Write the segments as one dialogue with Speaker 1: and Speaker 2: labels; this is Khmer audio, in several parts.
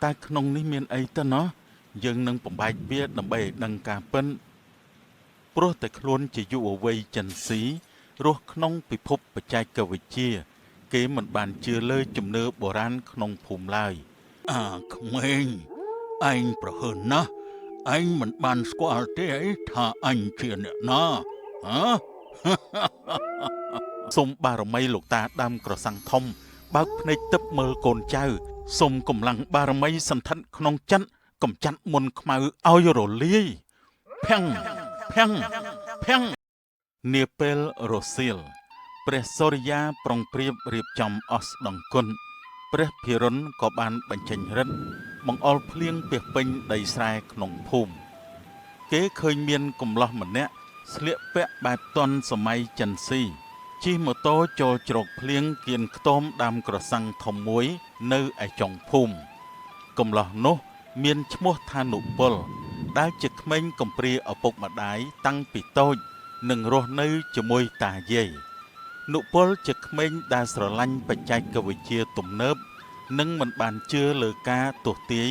Speaker 1: តែក្នុងនេះមានអីទៅណោះយើងនឹងបំបែកវាដើម្បីឲ្យដឹងការពិនព្រោះតែខ្លួនជាយុវវ័យចិនស៊ីរស់ក្នុងពិភពបច្ចេកវិទ្យាគេមិនបានជឿលើជំនឿបុរាណក្នុងភូមិឡើយក្មេងឯងប្រហើនណាស់ឯងមិនបានស្គាល់ទេថាអញជាអ្នកណាហ៎សូមបារមីលោកតាដើមក្រសាំងធំបើកភ្នែកទឹកមើលកូនចៅសូមកម្លាំងបារមីសន្ធិដ្ឋក្នុងចិត្តកំចាត់មុនខ្មៅឲ្យរលាយភាំងភាំងភាំងនាពេលរសៀលព្រះសូរិយាប្រុងប្រៀបរៀបចំអស់ស្ដង្គន់ព្រះភិរុនក៏បានបញ្ចេញរិទ្ធបង្អុរភ្លៀងពាសពេញដីស្រែក្នុងភូមិគេឃើញមានកំឡោះម្នាក់ស្លៀកពាក់បែបទាន់សម័យចិនស៊ីជិះម៉ូតូចូលជ្រកភ្លៀងគៀនខ្ទមដាំក្រសាំងធំមួយនៅឯចុងភូមិកំឡោះនោះមានឈ្មោះថានុពលដែលជាក្មេងកំព្រាឪពុកម្ដាយតាំងពីតូចនិងរស់នៅជាមួយតាយាយនុពលជាក្មេងដែលស្រឡាញ់បច្ចេកវិទ្យាទំនើបនិងមិនបានជឿលើការទស្សន៍ទាយ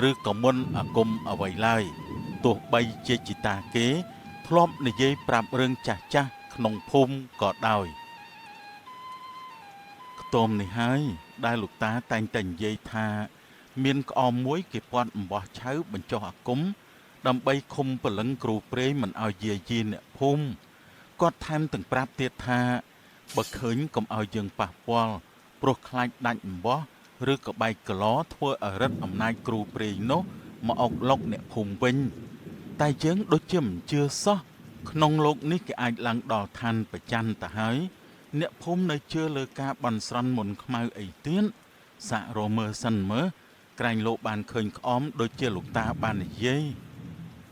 Speaker 1: ឬក៏មុនអាគមអ្វីឡើយទោះបីជាជីតាគេធ្លាប់និយាយប្រាប់រឿងចាស់ចាស់ក្នុងភូមិក៏ដោយខ្ទមនេះហើយដែលលោកតាតែងតែនិយាយថាមានក្អមមួយគេពាត់អំបោះឆៅបញ្ចុះអាគមដើម្បីឃុំព្រលឹងគ្រូព្រេងមិនឲ្យយាយីអ្នកភូមិគាត់ថែមទាំងប្រាប់ទៀតថាបើឃើញកុំឲ្យយើងប៉ះពាល់ព្រោះខ្លាចដាច់អំបោះឬក៏បែកកឡធ្វើឲ្យរិទ្ធអំណាចគ្រូព្រេងនោះមកអុកឡុកអ្នកភូមិវិញតែយើងដូចជាមិនជឿសោះក្នុងโลกនេះគេអាចឡើងដល់ឋានប្រច័នទៅហើយអ្នកភូមិនៅជឿលើការបន់ស្រន់មុនខ្មៅអីទៀតសាក់រមើសិនមើលក្រែងលោកបានឃើញក្អមដូចជាលោកតាបាននិយាយ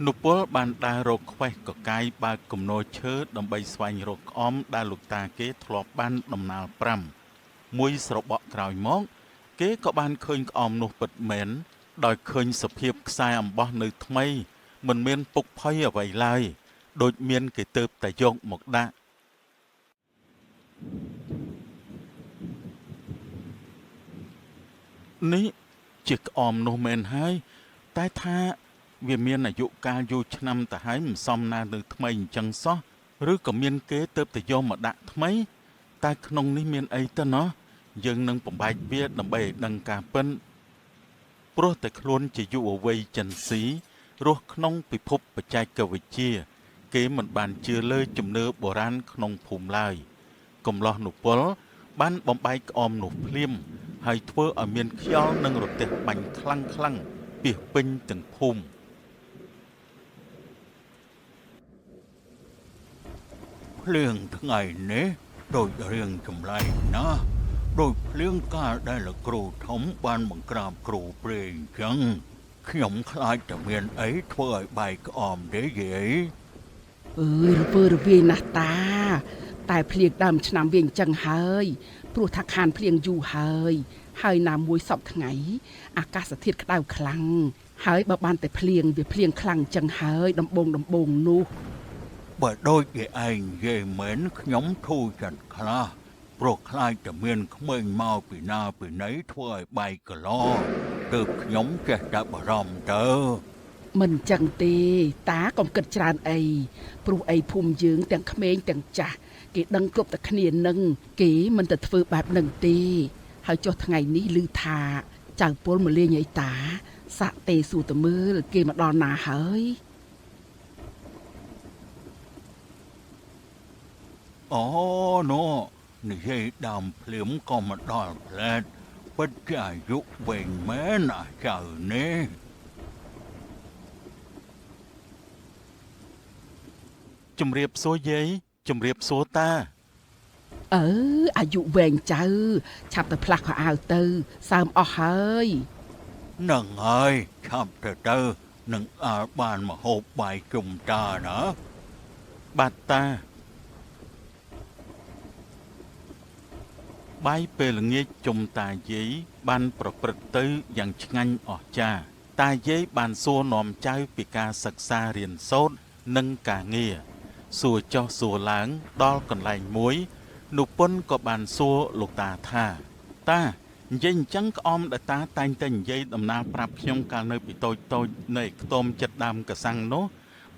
Speaker 1: នុពលបានដើររកខ្វេះកកាយបើកគំនរឈើដើម្បីស្វែងរកក្អមដែលលោកតាគេធ្លាប់បានដំណាល5មួយស្របក់ក្រោយមកគេក៏បានឃើញក្អមនោះពិតមែនដោយឃើញសភាពខ្សែអំបោះនៅថ្មីមិនមានពុកផុយអ្វីឡើយដូចមានគេទៅតែយកមកដាក់នេះជាក្អមនោះមែនហើយតែថាវាមានអាយុកាលយូរឆ្នាំទៅហើយមិនសមណានៅថ្មីអញ្ចឹងសោះឬក៏មានគេទៅតែយកមកដាក់ថ្មីតែក្នុងនេះមានអីទៅណោះយើងនឹងបំបែកវាដើម្បីឲ្យដឹងការពិនព្រោះតែខ្លួនជាយុវវ័យចិនស៊ីរស់ក្នុងពិភពបច្ចេកវិទ្យាគេមិនបានជឿលើជំនឿបុរាណក្នុងភូមិឡើយកំឡោះនុពលបានបំបែកក្អមនោះភ្លាមហើយធ្វើឲ្យមានខ្យល់និងរទេះបាញ់ខ្លាំងពាសពេញទាំងភូមិភ្លៀងថ្ងៃនេះដូចរៀងចម្លែកណាស់ដូចភ្លៀងកាលដែលលោកគ្រូធំបានបង្ក្រាបគ្រូព្រេងចឹងខ្ញុំខ្លាចតែមានអីធ្វើឲ្យបែកក្អមទេយាយ
Speaker 2: អើយរវើរវាយណាស់តាតែភ្លៀងដើមឆ្នាំវាអញ្ចឹងហើយព្រោះថាខានភ្លៀងយូរហើយណាមួយសពថ្ងៃអាកាសធាតុក្តៅខ្លាំងហើយបើបានតែភ្លៀងវាភ្លៀងខ្លាំងអញ្ចឹងហើយដំបងនោះ
Speaker 1: បើដូចគេឯងនិយាយមែនខ្ញុំធូរចិត្តខ្លះព្រោះខ្លាចតែមានក្មេងមកពីណាពីណីធ្វើឲ្យបែកកឡទើបខ្ញុំចេះតែបារម្ភទៅ
Speaker 2: មិនចឹងទេតាកុំគិតច្រើនអីព្រោះអីភូមិយើងទាំងក្មេងទាំងចាស់គេដឹងគ្រប់តែគ្នានឹងគេមិនទៅធ្វើបែបនឹងទេហើយចុះថ្ងៃនេះឮថាចៅពលមកលេងឲ្យតាសាក់ទេសួរទៅមើលគេមកដល់ណាហើយ
Speaker 1: អូណូនិយាយដើមភ្លាមក៏មកដល់ផ្លែតពិតជាអាយុវែងមែនអាចៅនេះជំរាបសួរយាយជំរាបសួរតា
Speaker 2: អាយុវែងចៅឆាប់ទៅផ្លាស់ខោអាវទៅសើមអស់ហើយ
Speaker 1: នឹងហើយឆាប់ទៅនឹងអាចបានមកហូបបាយជុំតាណាបាទតាបាយពេលល្ងាចជុំតាយាយបានប្រព្រឹត្តទៅយ៉ាងឆ្ងាញ់អស្ចារ្យតាយាយបានសួរនាំចៅពីការសិក្សារៀនសូត្រនិងការងារសួរចុះសួរឡើងដល់កន្លែងមួយនុពន្ធក៏បានសួរលោកតាថាតា និយាយអញ្ចឹងក្អមដែលតាតែងតែនិយាយដំណើរប្រាប់ខ្ញុំកាលនៅពីតូចៗនៃខ្ទមចិត្តដើមកសាំងនោះ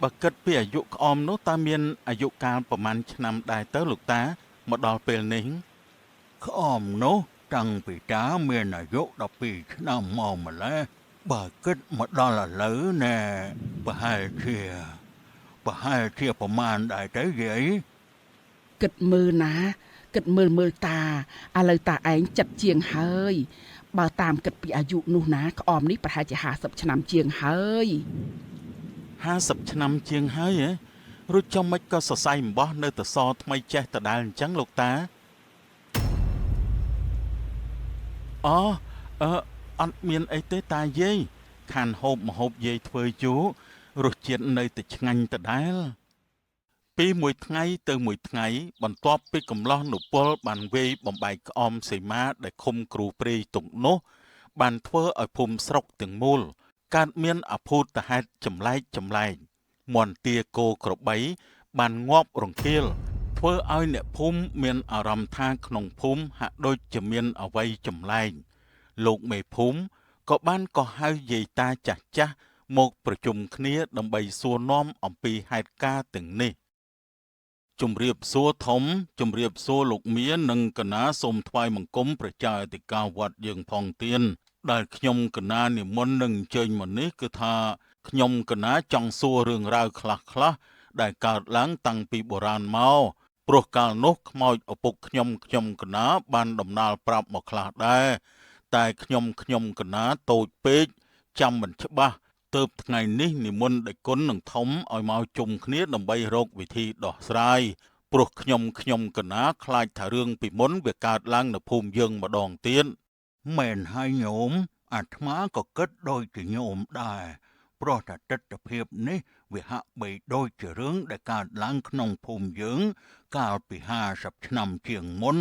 Speaker 1: បើគិតពីអាយុក្អមនោះតើមានអាយុកាលប្រមាណឆ្នាំដែរទៅលោកតាមកដល់ពេលនេះក្អមនោះតាំងពីតាមានអាយុ12ឆ្នាំមកម្ល៉េះបើគិតមកដល់ឥឡូវណែប្រហែលជាប្រមាណដែរទៅយាយ
Speaker 2: គិតមើលណាគិតមើលតាឥឡូវតាឯងចិត្តជាងហើយបើតាមគិតពីអាយុនោះណាក្អមនេះប្រហែលជា50ឆ្នាំជាងហើយ
Speaker 1: 50ឆ្នាំជាងហើយហ៎រួចចំមិនក៏សរសៃអំបោះនៅតែសថ្មីចេះដដែលអញ្ចឹងលោកតាអូអត់មានអីទេតាយាយខានហូបម្ហូបយាយធ្វើយូររសជាតិនៅតែឆ្ងាញ់ដដែលពីមួយថ្ងៃទៅមួយថ្ងៃបន្ទាប់ពីកំឡោះនុពលបានវាយបំបែកក្អមសីមាដែលឃុំគ្រូព្រាយទុកនោះបានធ្វើឲ្យភូមិស្រុកទាំងមូលកើតមានអភូតហេតុចម្លែកមន្ទាគោក្របីបានងាប់រង្គាលធ្វើឲ្យអ្នកភូមិមានអារម្មណ៍ថាក្នុងភូមិហាក់ដូចជាមានអ្វីចម្លែកលោកមេភូមិក៏បានកោះហៅយាយតាចាស់មកប្រជុំគ្នាដើម្បីសួរនាំអំពីហេតុការណ៍ទាំងនេះជំរាបសួរធំជំរាបសួរលោកមៀននិងកណាសូមថ្វាយបង្គំព្រះចៅអធិការវត្តយើងផងទៀនដែលខ្ញុំកណានិមន្តនឹងអញ្ជើញមកនេះគឺថាខ្ញុំកណាចង់សួររឿងរ៉ាវខ្លះដែលកើតឡើងតាំងពីបុរាណមកព្រោះកាលនោះខ្មោចឪពុកខ្ញុំកណាបានដំណាលប្រាប់មកខ្លះដែរតែខ្ញុំកណាតូចពេកចាំមិនច្បាស់ទើបថ្ងៃនេះនិមន្តដេគុណនឹងធំឲ្យមកជុំគ្នាដើម្បីរកវិធីដោះស្រាយព្រោះខ្ញុំកណាខ្លាចថារឿងពីមុនវាកើតឡើងនៅភូមិយើងម្ដងទៀតមែនហើយញោមអាត្មាក៏គិតដូចជាញោមដែរព្រោះតែទស្សនភាពនេះវាហាក់បីដូចជារឿងដែលកើតឡើងក្នុងភូមិយើងកាលពី50ឆ្នាំជាងមុន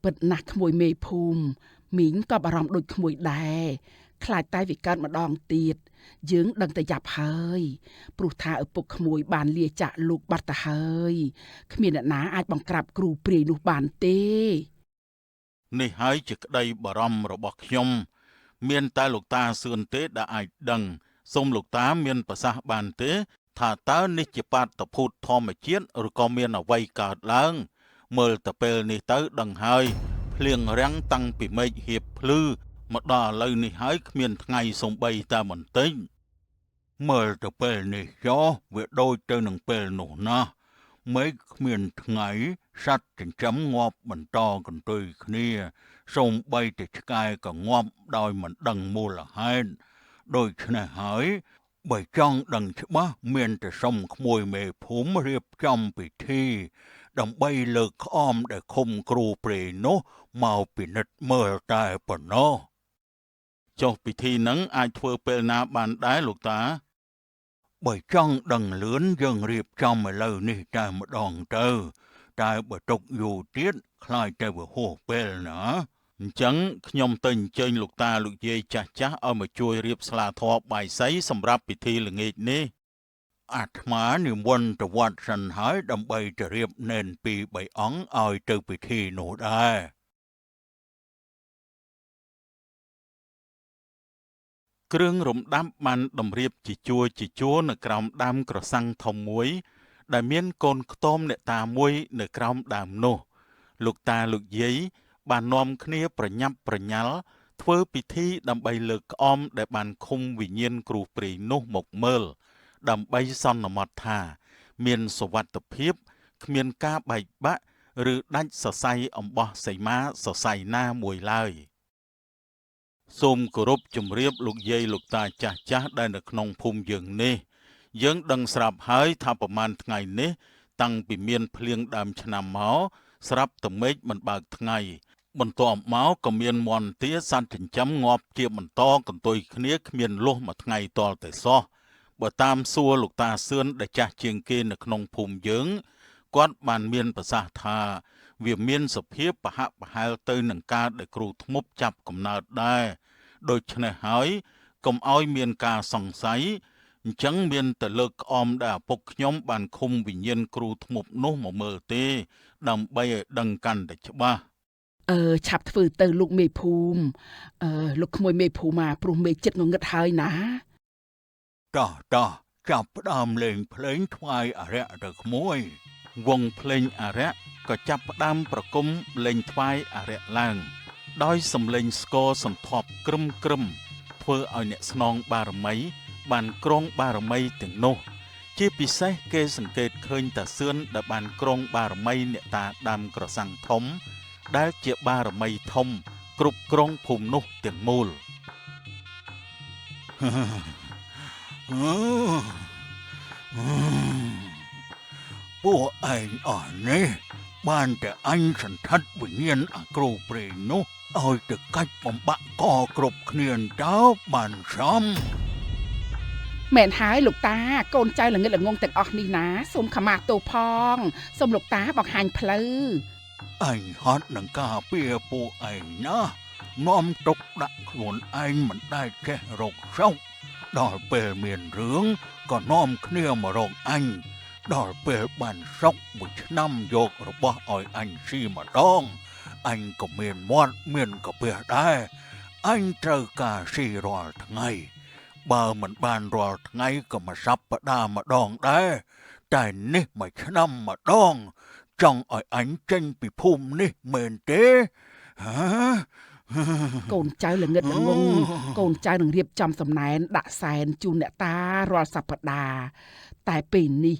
Speaker 2: ពិតណាស់ក្មួយមេភូមិមីងក៏បារម្ភដូចក្មួយដែរខ្លាចតែវាកើតម្ដងទៀតយើងដឹងតែយ៉ាប់ហើយព្រោះថាឪពុកក្មួយបានលាចាកលោកបាត់ទៅហើយគ្មានអ្នកណាអាចបង្ក្រាបគ្រូព្រាយនោះបានទេ
Speaker 1: នេះហើយជាក្តីបារម្ភរបស់ខ្ញុំមានតែលោកតាសឿនទេដែលអាចដឹងសូមលោកតាមានប្រសាសន៍បានទេថាតើនេះជាបាតុភូតធម្មជាតិឬក៏មានអ្វីកើតឡើងមើលទៅពេលនេះទៅដឹងហើយភ្លៀងរាំងតាំងពីមេឃហៀបភ្លឺមកដល់ឥឡូវនេះហើយគ្មានថ្ងៃសំបីតែបន្តិចមើលទៅពេលនេះចុះវាដូចទៅនឹងពេលនោះណាមេឃគ្មានថ្ងៃសត្វចិញ្ចឹមងាប់បន្តកន្ទុយគ្នាសូម្បីតែឆ្កែក៏ងាប់ដោយមិនដឹងមូលហេតុដូច្នេះហើយបើចង់ដឹងច្បាស់មានតែសុំក្មួយមេភូមិរៀបចំពិធីដើម្បីលើកក្អមដែលឃុំគ្រូព្រៃនោះមកពិនិត្យមើលតែប៉ុណ្ណោះចុះពិធីហ្នឹងអាចធ្វើពេលណាបានដែរលោកតាបើចង់ដឹងលឿនយើងរៀបចំឥឡូវនេះតែម្ដងទៅតែបើទុកយូរទៀតខ្លាចតែវាហួសពេលណាអញ្ចឹងខ្ញុំទៅអញ្ជើញលោកតាលោកយាយចាស់ឲ្យមកជួយរៀបស្លាធម៌បាយសីសម្រាប់ពិធីល្ងាចនេះអាត្មានិមន្តទៅវត្តសិនហើយដើម្បីទៅរៀបនេន2-3អង្គឲ្យទៅពិធីនោះដែរគ្រឿងរំដាប់បានតម្រៀបជាជួរនៅក្រោមដើមក្រសាំងធំមួយដែលមានកូនខ្ទមអ្នកតាមួយនៅក្រោមដើមនោះលោកតាលោកយាយបាននាំគ្នាប្រញាប់ប្រញាល់ធ្វើពិធីដើម្បីលើកក្អមដែលបានឃុំវិញ្ញាណគ្រូព្រាយនោះមកមើលដើម្បីសន្មតថាមានសុវត្ថិភាពគ្មានការបែកបាក់ឬដាច់សរសៃអំបោះសីមាសរសៃណាមួយឡើយសូមគោរពជំរាបលោកយាយលោកតាចាស់ដែលនៅក្នុងភូមិយើងនេះយើងដឹងស្រាប់ហើយថាប្រមាណថ្ងៃនេះតាំងពីមានភ្លៀងដើមឆ្នាំមកស្រាប់តែមេឃមិនបើកថ្ងៃបន្ទាប់មកក៏មានមន្ទាសត្វចិញ្ចឹមងាប់ជាបន្តកន្ទុយគ្នាគ្មានលុះមួយថ្ងៃតលតែសោះបើតាមសួរលោកតាសឿនដែលចាស់ជាងគេនៅក្នុងភូមិយើងគាត់បានមានប្រសាសន៍ថាវាមានសភាពប្រហាក់ប្រហែលទៅនឹងការដែលគ្រូធ្មប់ចាប់កំណើតដែរដូច្នេះហើយកុំឲ្យមានការសង្ស័យអញ្ចឹងមានតែលើកក្អមដែលឪពុកខ្ញុំបានឃុំវិញ្ញាណគ្រូធ្មប់នោះមកមើលទេដើម្បីឲ្យដឹងកាន់តែច្បាស់
Speaker 2: ឆាប់ធ្វើទៅលោកមេភូមិលោកក្មួយមេភូមិមកព្រោះមេចិត្តងងឹតហើយណា
Speaker 3: តោះចាប់ផ្ដើមលេងភ្លេងថ្វាយអារក្សទៅក្មួយ
Speaker 1: វងភ្លេងអារក្សក៏ចាប់ផ្ដើមប្រគំលេងថ្វាយអារក្សឡើងដោយសំឡេងស្គរសន្ធាប់ក្រឹមធ្វើឲ្យអ្នកស្នងបារមីបានក្រងបារមីទាំងនោះជាពិសេសគេសង្កេតឃើញតាសឿនដែលបានក្រងបារមីអ្នកតាដើមក្រសាំងធំដែលជាបារមីធំគ្រប់គ្រងភូមិនោះទាំងមូល
Speaker 3: ពួកឯងអស់នេះបានតែអញសន្ធិដ្ឋវិញ្ញាណអាគ្រូព្រេងនោះឲ្យទៅកាច់បំបាក់កគ្រប់គ្នាទៅបានសម
Speaker 2: មែនហើយលោកតាកូនចៅល្ងិតល្ងងទាំងអស់នេះណាសូមខមាទោសផងសូមលោកតាបង្ហាញផ្លូវ
Speaker 3: អញហត់នឹងការពារពួកឯងណានាំទុកដាក់ខ្លួនឯងមិនដែលចេះរកសោកដល់ពេលមានរឿងក៏នាំគ្នាមករកអញដល់ពេលបានសោកមួយឆ្នាំយករបស់ឲ្យអញស៊ីម្ដងអញក៏មានមាត់មានកាពះដែរអញត្រូវការស៊ីរាល់ថ្ងៃបើមិនបានរាល់ថ្ងៃក៏មកសប្តាហ៍ម្ដងដែរតែនេះមួយឆ្នាំម្ដងចង់ឲ្យអញចេញពីភូមិនេះមែនទេហ៎
Speaker 2: កូនចៅល្ងិតល្ងងកូនចៅនឹងរៀបចំសំណែនដាក់សែនជូនអ្នកតារាល់សប្តាហ៍តែពេលនេះ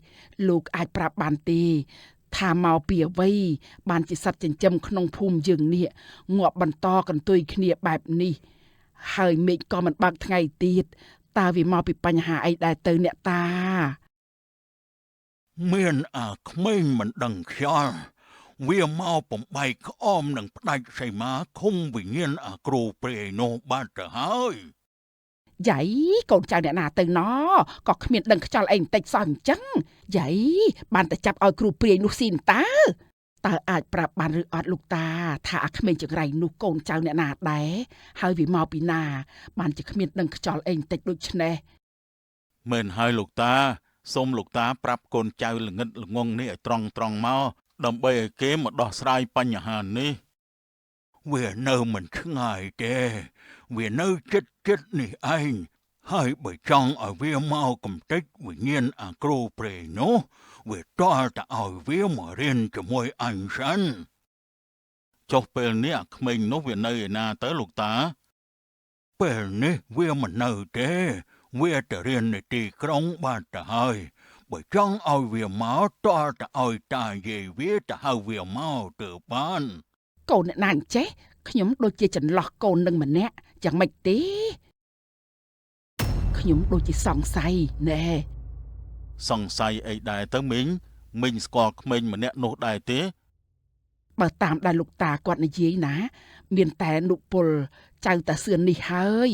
Speaker 2: លោកអាចប្រាប់បានទេថាមកពីអ្វីបានជាសត្វចិញ្ចឹមក្នុងភូមិយើងនេះងាប់បន្តកន្ទុយគ្នាបែបនេះហើយមេឃក៏មិនបើកថ្ងៃទៀតតើវាមកពីបញ្ហាអីដែរទៅអ្នកតា
Speaker 3: មានអាក្មេងមិនដឹងខ្យល់វាមកបំបែកក្អមនឹងផ្ដាច់សីមាឃុំវិញ្ញាណអាគ្រូព្រៃនោះបាត់ទៅហើយ
Speaker 2: យ៉ៃកូនចៅអ្នកណាទៅណក៏គ្មានដឹងខ្យល់អីបន្តិចសោះអញ្ចឹងយ៉ៃបានតែចាប់ឲ្យគ្រូព្រាយនោះស៊ីនតើអាចប្រាប់បានឬអត់លោកតាថាអាក្មេងចង្រៃនោះកូនចៅអ្នកណាដែរហើយវាមកពីណាបានជាគ្មានដឹងខ្យល់អីបន្តិចដូចនេះ
Speaker 1: មែនហើយលោកតាសូមលោកតាប្រាប់កូនចៅល្ងិតល្ងងនេះឲ្យត្រង់មកដើម្បីឲ្យគេមកដោះស្រាយបញ្ហានេះ
Speaker 3: វានៅមិនឆ្ងាយទេវានៅចិត្តនេះឯងហើយបើចង់ឲ្យវាមកកំទេចវិញ្ញាណអាគ្រូព្រៃនោះវាតល់តែឲ្យវាមករៀនជាមួយអញសិន
Speaker 1: ចុះពេលនេះអាក្មេងនោះវានៅឯណាទៅលោកតា
Speaker 3: ពេលនេះវាមិននៅទេវាទៅរៀននៅទីក្រុងបាត់ទៅហើយបើចង់ឲ្យវាមកតល់តែឲ្យតាយាយវាទៅហៅវាមកទៅបាន
Speaker 2: កូនអ្នកណាអញ្ចេះខ្ញុំដូចជាចន្លោះកូននឹងម្នាក់យ៉ាងម៉េចទេខ្ញុំដូចជាសង្ស័យណែ
Speaker 1: សង្ស័យអីដែរទៅមីងស្គាល់ក្មេងម្នាក់នោះដែរទេ
Speaker 2: បើតាមដែលលោកតាគាត់និយាយណាមានតែនុពលចៅតាសឿននេះហើយ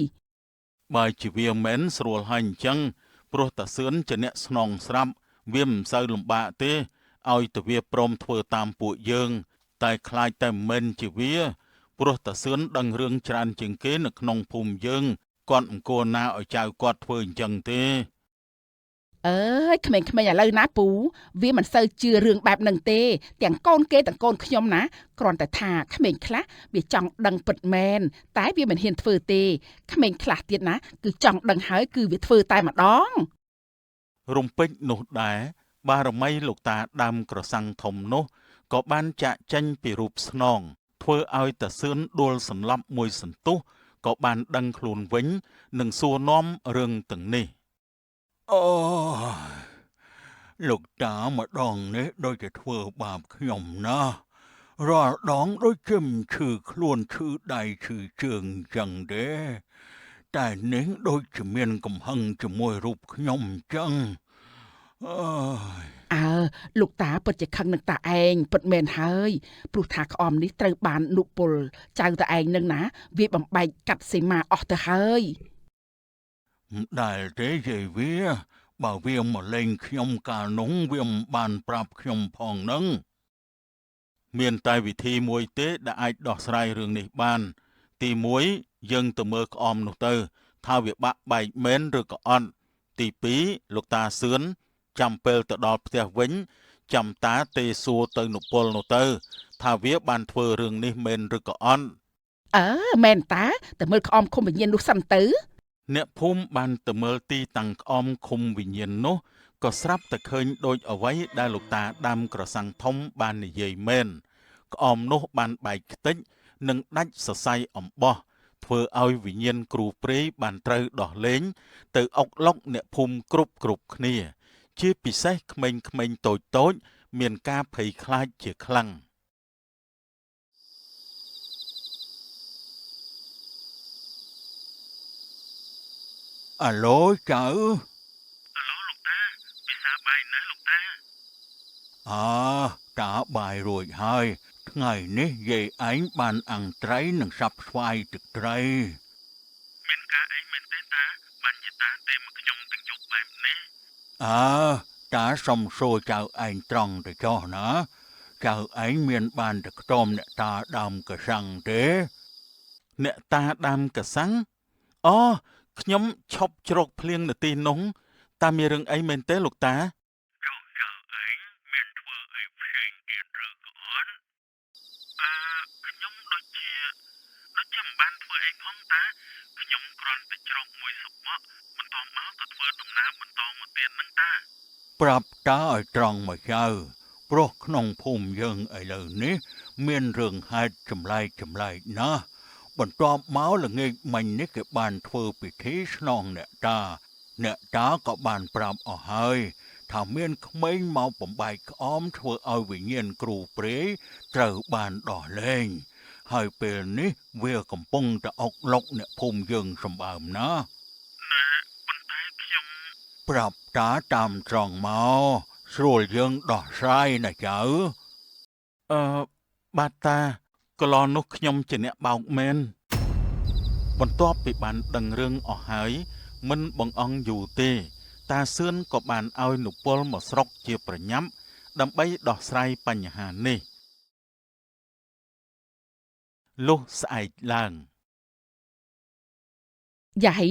Speaker 1: បើជាវាមិនស្រួលហើយអញ្ចឹងព្រោះតាសឿនជាអ្នកស្នងស្រាប់វាមិនសូវលំបាកទេឲ្យតែវាព្រមធ្វើតាមពួកយើងតែខ្លាចតែមិនជាវាព្រោះតាសឿនដឹងរឿងច្រើនជាងគេនៅក្នុងភូមិយើងគាត់មិនគួរណាឲ្យចៅគាត់ធ្វើអញ្ចឹងទេ
Speaker 2: អើយក្មេងៗឥឡូវណាពូវាមិនសូវជឿរឿងបែបហ្នឹងទេទាំងកូនគេទាំងកូនខ្ញុំណាគ្រាន់តែថាក្មេងខ្លះវាចង់ដឹងពិតមែនតែវាមិនហ៊ានធ្វើទេក្មេងខ្លះទៀតណាគឺចង់ដឹងហើយគឺវាធ្វើតែម្ដង
Speaker 1: រំពេចនោះដែរបារមីលោកតាដើមក្រសាំងធំនោះក៏បានចាក់ចេញពីរូបស្នងធ្វើឲ្យតាសឿនដួលសន្លប់មួយសន្ទុះក៏បានដឹងខ្លួនវិញនិងសួរនាំរឿងទាំងនេះ
Speaker 3: អូលោកតាម្ដងនេះដូចជាធ្វើបាបខ្ញុំណារាល់ដងដូចជាមិនឈឺខ្លួនឈឺដៃឈឺជើងចឹងទេតែនេះដូចជាមានកំហឹងជាមួយរូបខ្ញុំចឹងអើយ
Speaker 2: លោកតាពិតជាខឹងនឹងតាឯងពិតមែនហើយព្រោះថាក្អមនេះត្រូវបាននុពលចៅតាឯងនឹងណាវាបំបែកកាត់សីមាអស់ទៅហើយ
Speaker 3: មិនដែលទេយាយវាបើវាមកលេងខ្ញុំកាលនោះវាមិនបានប្រាប់ខ្ញុំផងនឹង
Speaker 1: មានតែវិធីមួយទេដែលអាចដោះស្រាយរឿងនេះបានទី1យើងទៅមើលក្អមនោះទៅថាវាបាក់បែកមែនឬក៏អត់ទី2លោកតាសឿនចាំពេលទៅដល់ផ្ទះវិញចាំតាទេសួរទៅនុពលនោះទៅ ថាវាបានធ្វើរឿងនេះមែនឬក៏អត់
Speaker 2: មែនតាតែមើលក្អមឃុំវិញ្ញាណនោះសិនទៅ
Speaker 1: អ្នកភូមិបានទៅមើលទីតាំងក្អមឃុំវិញ្ញាណនោះក៏ស្រាប់តែឃើញដូចអ្វីដែលលោកតាដាំក្រសាំងធំបាននិយាយមែនក្អមនោះបានបែកខ្ទេចនិងដាច់សរសៃអំបោះធ្វើឲ្យវិញ្ញាណគ្រូព្រៃបានត្រូវដោះលែងទៅអុកឡុកអ្នកភូមិគ្រប់គ្នាជាពិសេសក្មេងៗតូចមានការភ័យខ្លាចជាខ្លាំង
Speaker 3: អាឡូចៅ អតាបាយរួចហើយថ្ងៃនេះយាយឯងបានអាំងត្រីនិងសាប់ស្វាយទឹកត្រី
Speaker 1: មានការអីមែនទេតាបានជាតាទេមកខ្ញុំទាំងយប់បែបនេះ
Speaker 3: តាសុំសួរចៅឯងត្រង់ទៅចុះណាចៅឯងមានបានតែខ្ទមអ្នកតាដើមកសាំងទេ
Speaker 1: អ្នកតាដាំកសាំងអូខ្ញុំឈប់ជ្រកភ្លៀងនៅទីនោះតាមានរឿងអីមែនទេលោកតា ខ្ញុំដូចជាមិនបានធ្វើអីផងតាខ្ញុំគ្រាន់តែជ្រកមួយសបកបន្តមកក៏ធ្វើដំណើរបន្តមកទៀតនឹងតា
Speaker 3: ប្រាប់តាឲ្យត្រង់មកចៅព្រោះក្នុងភូមិយើងឥឡូវនេះមានរឿងហេតុចម្លែកណាស់បន្ទាប់មកល្ងាចមិញនេះគេបានធ្វើពិធីស្នងអ្នកតាក៏បានប្រាប់អស់ហើយថាមានក្មេងមកបំបែកក្អមធ្វើឲ្យវិញ្ញាណគ្រូព្រៃត្រូវបានដោះលែងហើយពេលនេះវាកំពុងតែអុកឡុកអ្នកភូមិយើងសម្បើមណាស់
Speaker 1: ប៉ុន្តែខ្ញុំ
Speaker 3: ប្រាប់តាតាមត្រង់មកស្រួលយើងដោះស្រាយណាចៅ
Speaker 1: បាទតាកន្លងនោះខ្ញុំជាអ្នកបោកមែនបន្ទាប់ពីបានដឹងរឿងអស់ហើយមិនបងអង្គយូរទេតាសឿនក៏បានឲ្យនុពលមកស្រុកជាប្រញាប់ដើម្បីដោះស្រាយបញ្ហានេះលុះស្អែកឡើង
Speaker 2: យ៉ាហី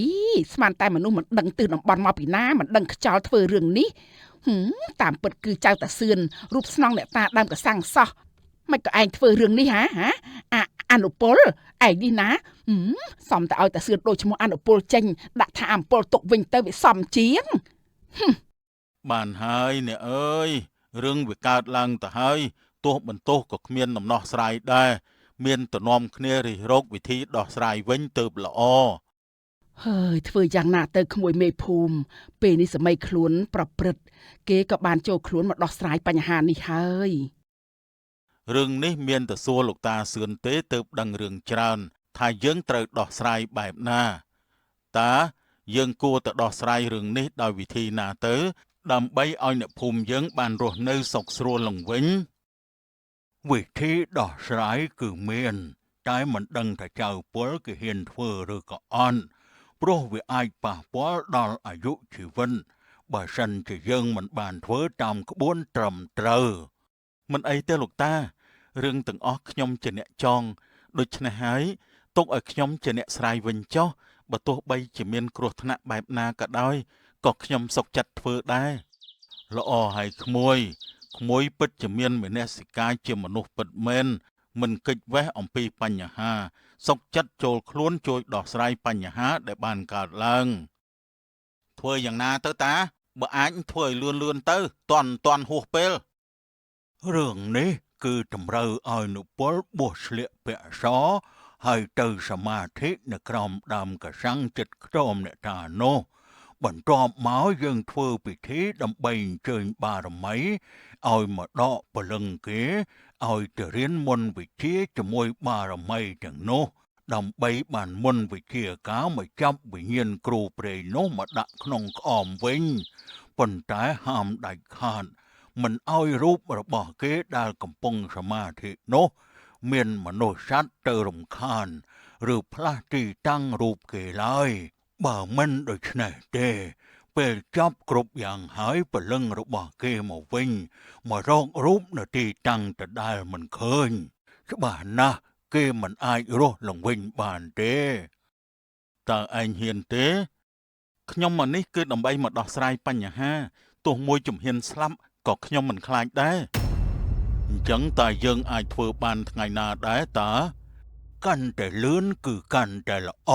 Speaker 2: ស្មានតែមនុស្សមិនដឹងទិសតំបន់មកពីណាមិនដឹងខ្យល់ធ្វើរឿងនេះតាមពិតគឺចៅតាសឿនរូបស្នងអ្នកតាដើមកសាំងសោះមិនក៏ឯងធ្វើរឿងនេះហាអនុពលឯងនេះណាសំតែឲ្យតាសឿនដូចឈ្មោះអនុពលចេញដាក់ថាអំពលទុកវិញទៅវាសមជាង
Speaker 1: បានហើយអ្នកអើយរឿងវាកើតឡើងទៅហើយទោះបន្ទោសក៏គ្មានដំណោះស្រាយដែរមានទំនំគ្នារិះរកវិធីដោះស្រាយវិញទៅល្អ
Speaker 2: ហើយធ្វើយ៉ាងណាទៅក្មួយមេភូមិពេលនេះសម័យខ្លួនប្រព្រឹត្តគេក៏បានចូលខ្លួនមកដោះស្រាយបញ្ហានេះហើយ
Speaker 1: រឿងនេះមានតែសួរលោកតាសឿនទេទើបដឹងរឿងច្រើនថាយើងត្រូវដោះស្រាយបែបណាតាយើងគួរតែដោះស្រាយរឿងនេះដោយវិធីណាទៅដើម្បីឲ្យអ្នកភូមិយើងបានរស់នៅសុខស្រួលឡើងវិញ
Speaker 3: វិធីដោះស្រាយគឺមានតែមិនដឹងថាចៅពលគេហ៊ានធ្វើឬក៏អត់ព្រោះវាអាចប៉ះពាល់ដល់អាយុជីវិតបើសិនជាយើងមិនបានធ្វើតាមក្បួនត្រឹមត្រូវ
Speaker 1: មិនអីទេលោកតារឿងទាំងអស់ខ្ញុំជាអ្នកចងដូច្នេះហើយទុកឲ្យខ្ញុំជាអ្នកស្រាយវិញចុះបើទោះបីជាមានគ្រោះថ្នាក់បែបណាក៏ដោយក៏ខ្ញុំសុខចិត្តធ្វើដែរល្អហើយក្មួយពិតជាមានមនសិការជាមនុស្សពិតមែនមិនកិច្ចវេះអំពីបញ្ហាសុខចិត្តចូលខ្លួនជួយដោះស្រាយបញ្ហាដែលបានកើតឡើងធ្វើយ៉ាងណាទៅតាបើអាចធ្វើឲ្យលឿនទៅតន់ហួសពេល
Speaker 3: រឿងនេះគឺតម្រូវឲ្យនុពលបោះស្លៀកពាក់សហើយទៅសមាធិនៅក្រោមដើមកសាំងចិត្តខ្ទមអ្នកតានោះបន្ទាប់មកយើងធ្វើពិធីដើម្បីអញ្ជើញបារមីឲ្យមកដកព្រលឹងគេឲ្យទៅរៀនមន្តវិជ្ជាជាមួយបារមីទាំងនោះដើម្បីបានមន្តវិជ្ជាការមកចាប់វិញ្ញាណគ្រូព្រៃនោះមកដាក់ក្នុងក្អមវិញប៉ុន្តែហាមដាច់ខាតមិនឲ្យរូបរបស់គេដែលកំពុងសមាធិនោះមានមនុស្សសត្វទៅរំខានឬផ្លាស់ទីតាំងរូបគេឡើយបើមិនដូច្នេះទេពេលចាប់គ្រប់យ៉ាងហើយព្រលឹងរបស់គេមកវិញមករករូបនៅទីតាំងដដែលមិនឃើញច្បាស់ណាស់គេមិនអាចរស់ឡើងវិញបានទេតើឯងហ៊ានទេខ្ញុំមកនេះគឺដើម្បីមកដោះស្រាយបញ្ហាទោះមួយជំហានស្លាប់ក៏ខ្ញុំមិនខ្លាចដែរ
Speaker 1: Chẳng tại dân ai thưa ban ngày nào đá ta
Speaker 3: កាន់តែលឿនគឺកាន់តែល្អ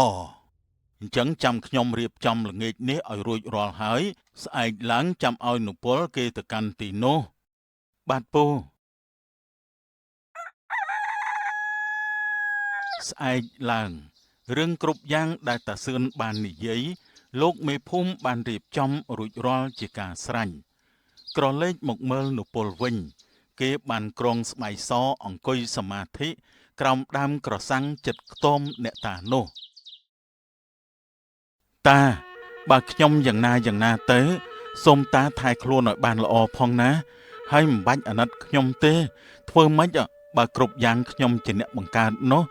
Speaker 1: Chẳng chăm nhom riệp chăm là nghịch nế ở rồi rò hái Sai láng chăm ao nụ bố kê từ căn tì nô Bát bố Sai làng Rương cục giang đại tà sơn bàn nỉ giấy Lốt mê phum bàn riệp chăm rồi rò chỉ cả sranh Cro lết một mơ nụ bố vinh Kế bàn krong smai so ong côi samadhi Krong đam cro sang chật tôm nẹ tà nô Ta, bà nhomយ៉ាងណាទៅសូមតាថែខ្លួនឲ្យបានល្អផងណាហើយមិនបាច់អាណិតខ្ញុំទេធ្វើម៉េចបើគ្រប់យ៉ាងខ្ញុំជាអ្នកបង្កើតនោះ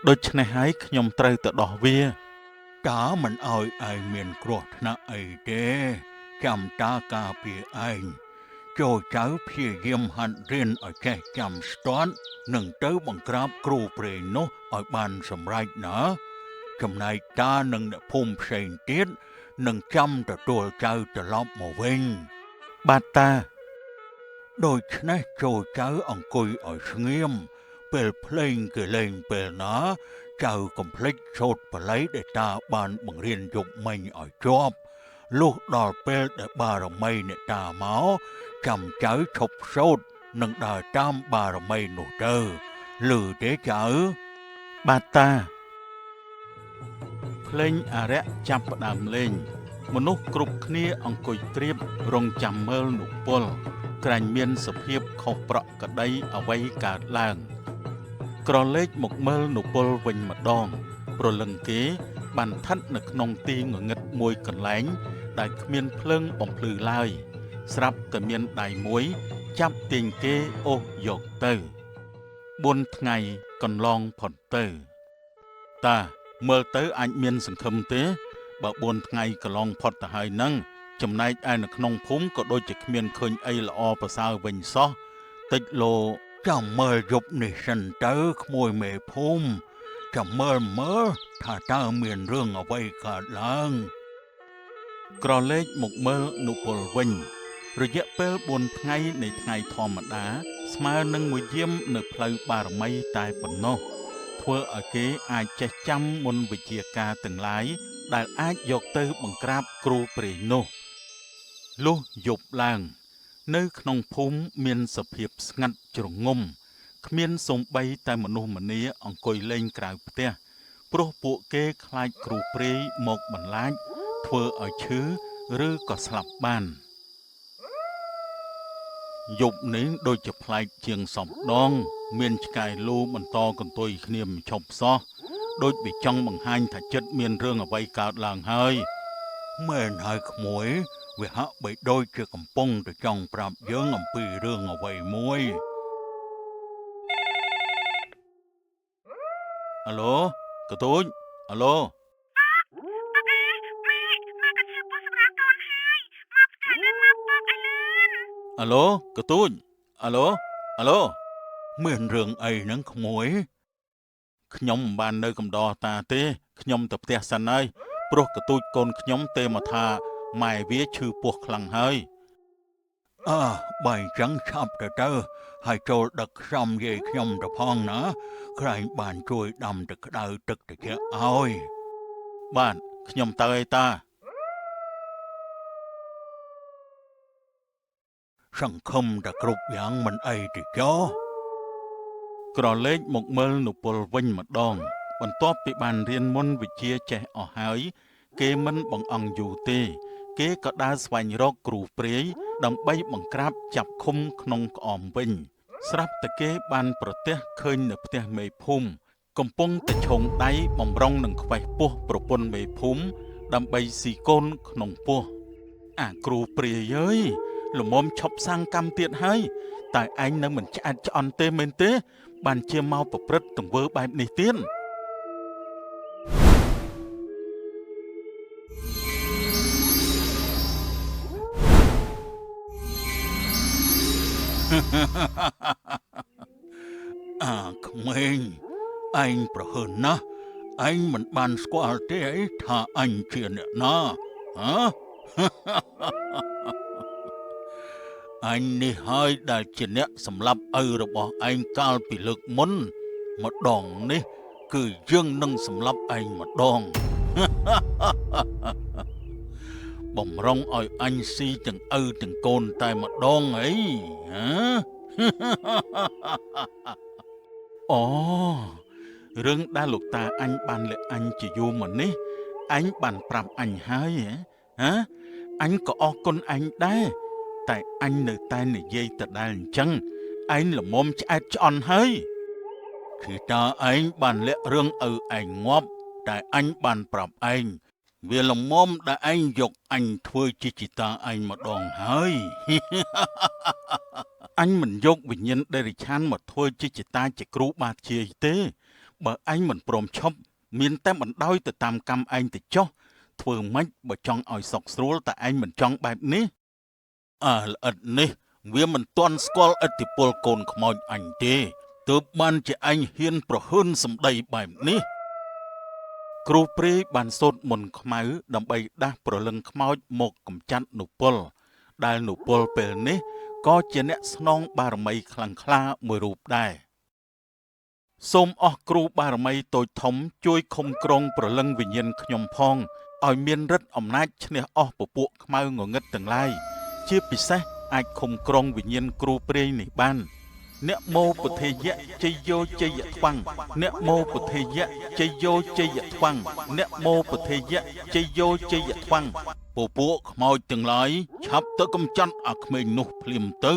Speaker 1: ដូច្នេះហើយខ្ញុំត្រូវទៅដោះវា
Speaker 3: តាមិនអោយឯងមានគ្រោះថ្នាក់អីទេចាំតាការពារឯងចូលចៅព្យាយាមហាត់រៀនឲ្យចេះចាំស្ទាត់នឹងទៅបង្ក្រាបគ្រូព្រេងនោះឲ្យបានសម្រេចណាចំណែកតានិងអ្នកភូមិផ្សេងទៀតនឹងចាំទទួលចៅត្រឡប់មកវិញ
Speaker 1: បាទតា
Speaker 3: ដូច្នេះចូលចៅអង្គុយឲ្យស្ងៀមពេលភ្លេងគេលេងពេលណាចៅកុំភ្លេចសូត្របល័យដែលតាបានបង្រៀនយប់មិញឲ្យជាប់លុះដល់ពេលដែលបារមីអ្នកតាមកចាំចៅឈប់សូត្រនិងដើរតាមបារមីនោះទៅឮទេចៅ
Speaker 1: បាទតា ភ្លេងអារក្សចាប់ផ្ដើមលេងមនុស្សគ្រប់គ្នាអង្គុយត្រៀបរងចាំមើលនុពលក្រាញ់មានសភាពខុសប្រក្រតីអ្វីកើតឡើងក្រឡេកមកមើលនុពលវិញម្ដងព្រលឹងគេបានស្ថិតនៅក្នុងទីងងឹតមួយកន្លែងដែលគ្មានភ្លើងបំភ្លឺឡើយស្រាប់តែមានដៃមួយចាប់ទាញគេអូសយកទៅ4ថ្ងៃកន្លងផុតទៅតាមើលទៅអាចមានសង្ឃឹមទេបើ4ថ្ងៃកន្លងផុតទៅហើយនឹងចំណែកឯនៅក្នុងភូមិក៏ដូចជាគ្មានឃើញអីល្អប្រសើរវិញសោះតិចលោ
Speaker 3: ចាំមើលយប់នេះសិនទៅក្មួយមេភូមិចាំមើលថាតើមានរឿងអ្វីកើតឡើង
Speaker 1: ក្រឡេកមកមើលនុពលវិញរយៈពេល4ថ្ងៃនៃថ្ងៃធម្មតាស្មើនឹងមួយយាមនៅផ្លូវបារមីតែប៉ុណ្ណោះធ្វើឲ្យគេអាចចេះចាំមន្តវិជ្ជាការទាំងឡាយដែលអាចយកទៅបង្ក្រាបគ្រូព្រេងនោះលុះយប់ឡើងនៅក្នុងភូមិមានសភាពស្ងាត់ជ្រងំគ្មានសូម្បីតែមនុស្សម្នាអង្គុយលេងក្រៅផ្ទះព្រោះពួកគេខ្លាចគ្រូព្រេងមកបន្លាចធ្វើឲ្យឈឺឬក៏ស្លាប់បានយប់នេះដូចជាប្លែកជាងសពដងមានឆ្កែលូបន្តកន្ទុយគ្នាមិនឈប់សោះដូចវាចង់បង្ហាញថាចិត្តមានរឿងអ្វីកើតឡើងហើយ
Speaker 3: មែនហើយក្មួយវាហាក់បីដូចជាកំពុងតែចង់ប្រាប់យើងអំពីរឿងអ្វីមួយ
Speaker 1: អាឡូកតូចអាឡូអាឡូកតូចអាឡូអាឡូ
Speaker 3: មានរឿងអីហ្នឹងក្មួយ
Speaker 1: ខ្ញុំមិនបាននៅកំដរតាទេខ្ញុំទៅផ្ទះសិនហើយព្រោះកតូចកូនខ្ញុំទេមកថាម៉ែវាឈឺពោះខ្លាំងហើយ
Speaker 3: បើអញ្ចឹងឆាប់ទៅហើយចូលដឹកខ្ញុំយាយខ្ញុំទៅផងណាក្រែងបានជួយដាំទឹកក្តៅទឹកត្រជាក់ឲ្យ
Speaker 1: បាទខ្ញុំទៅឯតា
Speaker 3: សង្ឃឹមតែគ្រប់យ៉ាងមិនអីទេចុះ
Speaker 1: ក្រឡេកមកមើលនុពលវិញម្ដងបន្ទាប់ពីបានរៀនមន្តវិជ្ជាចេះអស់ហើយគេមិនបង្អង់យូរទេគេក៏ដើរស្វែងរកគ្រូព្រេងដើម្បីបង្ក្រាបចាប់ឃុំក្នុងក្អមវិញស្រាប់តែគេបានប្រទះឃើញនៅផ្ទះមេភូមិកំពុងតែឆុងដៃបំរុងនឹងខ្វេះពោះប្រពន្ធមេភូមិដើម្បីស៊ីកូនក្នុងពោះអាគ្រូព្រាយអើយល្មមឈប់សាងកម្មទៀតហើយតែឯងនៅមិនឆ្អែតឆ្អន់ទេមែនទេបានជាមកប្រព្រឹត្តទង្វើបែបនេះទៀត
Speaker 3: ក្មេងឯងប្រហើនណាស់ឯងមិនបានស្គាល់ទេថាអញជាអ្នកណាហ៎ អញនេះហើយដែលជាអ្នកសម្លាប់ឪរបស់ឯងកាលពីលើកមុនម្ដងនេះគឺយើងនឹងសម្លាប់ឯងម្ដង បំរុងឲ្យអញស៊ីទាំងឪទាំងកូនតែម្ដងអីហ៎
Speaker 1: អូរឿងដែលលោកតាអញបានលាក់អញជាយូរមកនេះអញបានប្រាប់អញហើយហ៎អញក៏អរគុណអញដែរតែអញនៅតែនិយាយដដែលអញ្ចឹងឯងល្មមឆ្អែតឆ្អន់ហើយ
Speaker 3: គឺតាឯងបានលាក់រឿងឪឯងងាប់តែអញបានប្រាប់ឯងវាល្មមដែលឯងយកអញធ្វើជាជីតាឯងម្ដងហើយ
Speaker 1: អញមិនយកវិញ្ញាណដេរិឆានមកធ្វើជាចតាជាគ្រូបាជាយទេបើអញមិនព្រមឈប់មានតែបណ្ដោយទៅតាមកម្មឯងទៅចុះធ្វើម៉េចបើចង់ឲ្យសុខស្រួលតែឯងមិនចង់បែបនេះ
Speaker 3: ល្អិតនេះវាមិនទាន់ស្គាល់ឥទ្ធិពលកូនខ្មោចអញទេទើបបានជាអញហ៊ានប្រហើនសម្ដីបែបនេះ
Speaker 1: គ្រូព្រាយបានសូត្រមន្តខ្មៅដើម្បីដាស់ព្រលឹងខ្មោចមកកម្ចាត់នុពលដែលនុពលពេលនេះក៏ជាអ្នកស្នងបារមីខ្លាំងក្លាមួយរូបដែរសូមអស់គ្រូបារមីតូចធំជួយឃុំគ្រងព្រលឹងវិញ្ញាណខ្ញុំផងឲ្យមានឫទ្ធិអំណាចឈ្នះអស់ពពួកខ្មៅងងឹតទាំងឡាយជាពិសេសអាចឃុំគ្រងវិញ្ញាណគ្រូព្រាយនេះបានអ្នកមោពុទ្ធេយៈជ័យយោជ័យថ្វាំងអ្នកមោពុទ្ធេយៈជ័យយោជ័យថ្វាំងអ្នកមោពុទ្ធេយៈជ័យយោជ័យថ្វាំង
Speaker 3: ពពួកខ្មោចទាំងឡាយឆាប់ទៅកំចាត់អាក្មេងនោះភ្លាមទៅ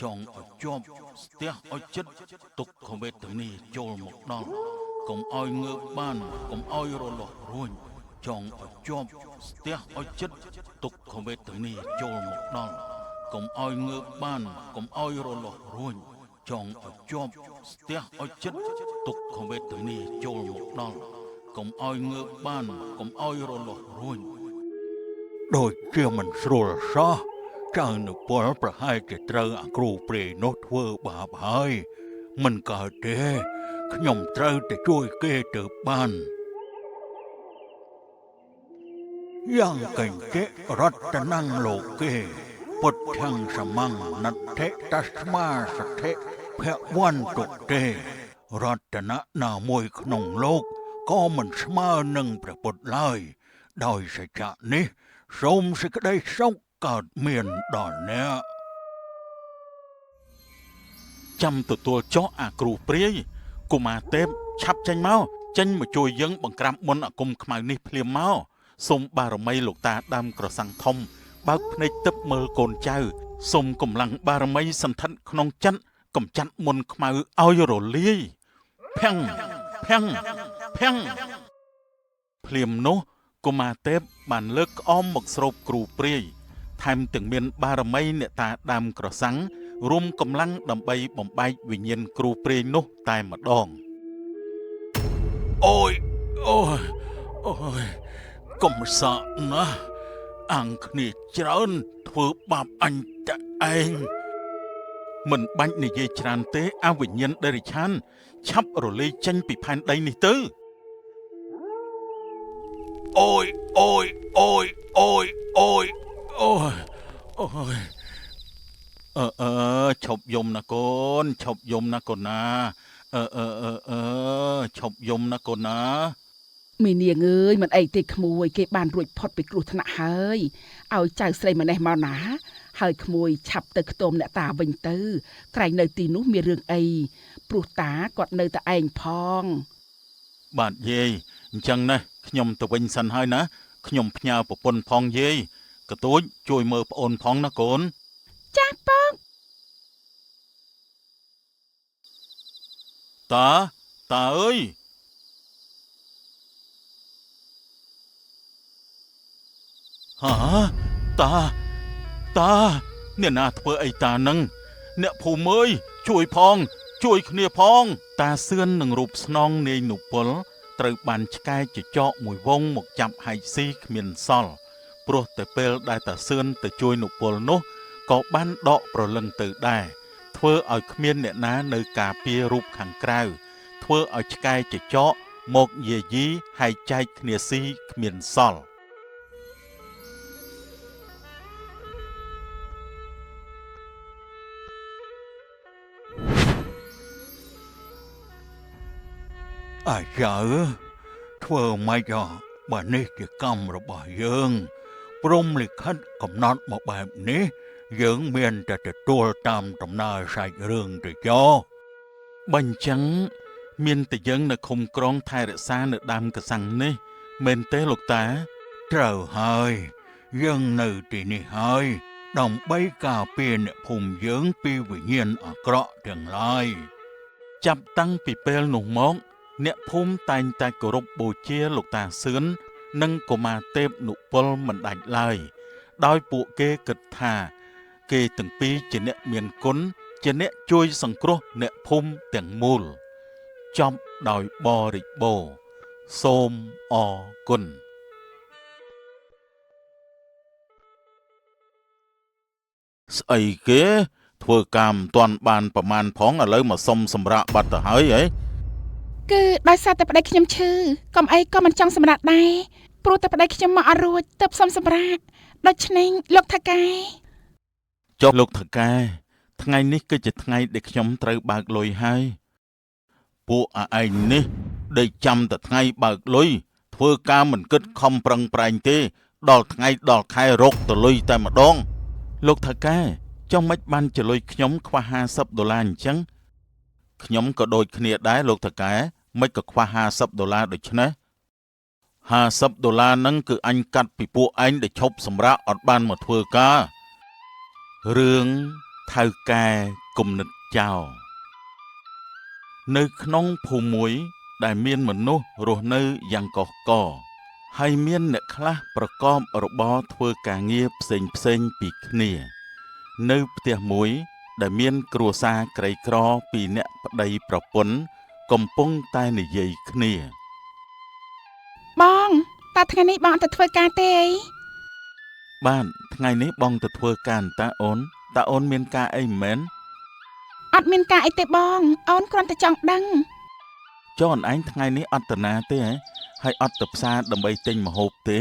Speaker 3: ចង់ឲ្យជាប់ស្ទះឲ្យចិត្តទុក្ខវេទនាចូលមកដល់កុំឲ្យងើបបានកុំឲ្យរលាស់រួញចង់ឲ្យជាប់ស្ទះឲ្យចិត្តទុក្ខវេទនាចូលមកដល់កុំឲ្យងើបបានកុំឲ្យរលាស់រួញចង់ឲ្យជាប់ស្ទះឲ្យចិត្តទុក្ខវេទនាចូលមកដល់កុំឲ្យងើបបានកុំឲ្យរលាស់រួញ ដូចជាមិនស្រួលសោះចៅនពលប្រហែលជាត្រូវអាគ្រូព្រាយនោះធ្វើបាបហើយមិនកើតទេខ្ញុំត្រូវតែជួយគេទៅបានយ៉ាងកញ្ចេរតនំលោកេពុទ្ធังសមੰណដ្ឋិតស្មាសទ្ធិភវន្តុទេរតនៈណាមួយក្នុងលោកក៏មិនស្មើនឹងព្រះពុទ្ធឡើយដោយសច្ចៈនេះ សូមសេចក្តីសុខកើតមានដល់អ្នក
Speaker 1: ចាំទទួលចុះអាគ្រូព្រាយកុមារទេពឆាប់ចេញមកជួយយើងបង្ក្រាបមន្តអាគមខ្មៅនេះភ្លាមមកសូមបារមីលោកតាដើមក្រសាំងធំបើកភ្នែកទឹកមើលកូនចៅសូមកម្លាំងបារមីសន្ធិដ្ឋក្នុងចិត្តកំចាត់មន្តខ្មៅឲ្យរលាយភាំងភាំងភាំងភ្លាមនោះកុមារទេពបានលើកក្អមមកស្រូបគ្រូព្រាយថែមទាំងមានបារមីអ្នកតាដើមក្រសាំងរួមកម្លាំងដើម្បីបំបែកវិញ្ញាណគ្រូព្រាយនោះតែម្ដង
Speaker 3: អូយអូយអូយកុំសក់ណាអង្គគ្នាច្រើនធ្វើបាបអញតែឯង
Speaker 1: មិនបាច់និយាយច្រើនទេអវិញ្ញាណដេរិឆានឆាប់រលាយចេញពីផែនដីនេះទៅ
Speaker 3: អូយអូយអូយអូយអូយអូយអូយ
Speaker 1: ឈប់យំណាកូនឈប់យំណាកូនណាឈប់យំណាកូនណា
Speaker 2: មីនាងអើយមិនអីទេក្មួយគេបានរួចផុតពីគ្រោះថ្នាក់ហើយឲ្យចៅស្រីម្នេះមកណាហើយក្មួយឆាប់ទៅខ្ទមអ្នកតាវិញទៅក្រែងនៅទីនោះមានរឿងអីព្រោះតាគាត់នៅតែឯងផង
Speaker 1: បាទយាយអញ្ចឹងណាខ្ញុំទៅវិញសិនហើយណាខ្ញុំផ្ញើប្រពន្ធផងយាយកតូចជួយមើលប្អូនផងណាកូន
Speaker 2: ចាស់ពង
Speaker 1: តាអើយហាតាអ្នកណាធ្វើអីតានឹងអ្នកភូមិអើយជួយផងជួយគ្នាផងតាសឿននឹងរូបស្នងនាយនុពលត្រូវបានឆ្កែចចកមួយវងមកចាប់ហែកស៊ីគ្មានសល់ព្រោះតែពេលដែលតាសឿនទៅជួយនុពលនោះក៏បានដកប្រលឹងទៅដែរធ្វើឲ្យគ្មានអ្នកណានៅការពាររូបខាងក្រៅធ្វើឲ្យឆ្កែចចកមកយាយីហែកចែកគ្នាស៊ីគ្មានសល់
Speaker 2: អ
Speaker 3: អាចារ្យធ្វើម៉េចបើនេះជាកម្មរបស់យើងព្រំលិខិតកំណត់មកបែបនេះយើងមានតែទទួលតាមដំណើរសាច់រឿងទៅចុះ
Speaker 1: បើអញ្ចឹងមានតែយើងនៅឃុំក្រុងថែរក្សានៅដើមកសាំងនេះមែនទេលោកតា
Speaker 3: ត្រូវហើយយើងនៅទីនេះហើយដើម្បីការពារអ្នកភូមិយើងពីវិញ្ញាណអាក្រក់ទាំងឡាយ
Speaker 1: ចាប់តាំងពីពេលនោះមកអ្នកភូមិតែងតែគោរពបូជាលោកតាសឿននិងកុមារទេពនុពលមិនដាច់ឡើយដោយពួកគេគិតថាគេទាំងពីរជាអ្នកមានគុណជាអ្នកជួយសង្គ្រោះអ្នកភូមិទាំងមូលចប់ដោយបរិបូរណ៍សូមអរគុណស្អីគេធ្វើការមិនទាន់បានប្រមាណផងឥឡូវមកសុំសម្រាប់បាត់ទៅហើយហ៎
Speaker 2: គឺដោយសារតែប្តីខ្ញុំឈឺកុំអីក៏មិនចង់សម្រាប់ដែរព្រោះតែប្តីខ្ញុំមកអត់រួចទើបសុំសម្រាប់ដូច្នេះលោកថកែ
Speaker 1: ចុះលោកថកែថ្ងៃនេះគឺជាថ្ងៃដែលខ្ញុំត្រូវបើកលុយហើយពួកឯងនេះដេកចាំតែថ្ងៃបើកលុយធ្វើការមិនគិតខំប្រឹងប្រែងទេដល់ថ្ងៃដល់ខែរកទៅលុយតែម្ដងលោកថកែចង់មិនបានចលុយខ្ញុំខ្វះ$50អញ្ចឹងខ្ញុំក៏ដូចគ្នាដែរលោកថកែមិនក៏ខ្វះ$50ដូចនេះ$50ហ្នឹងគឺអញកាត់ពីពួកឯងដែលឈប់សម្រាកអត់បានមកធ្វើការរឿងថៅកែគំនិតចោលនៅក្នុងភូមិមួយដែលមានមនុស្សរស់នៅយ៉ាងកុះករហើយមានអ្នកខ្លះប្រកបរបរធ្វើការងារផ្សេងពីគ្នានៅផ្ទះមួយដែលមានគ្រួសារក្រីក្រពីរនាក់ប្តីប្រពន្ធកំពុងតែនិយាយគ្នា
Speaker 2: បងតើថ្ងៃនេះបងអត់ទៅធ្វើការទេអី
Speaker 1: បាទថ្ងៃនេះបងទៅធ្វើការតាអូនតាអូនមានការអីមែន
Speaker 2: អត់មានការអីទេបងអូនគ្រាន់តែចង់ដឹង
Speaker 1: ចុះអញថ្ងៃនេះអត់ទៅណាទេហ៎ហើយអត់ទៅផ្សារដើម្បីទិញម្ហូបទេ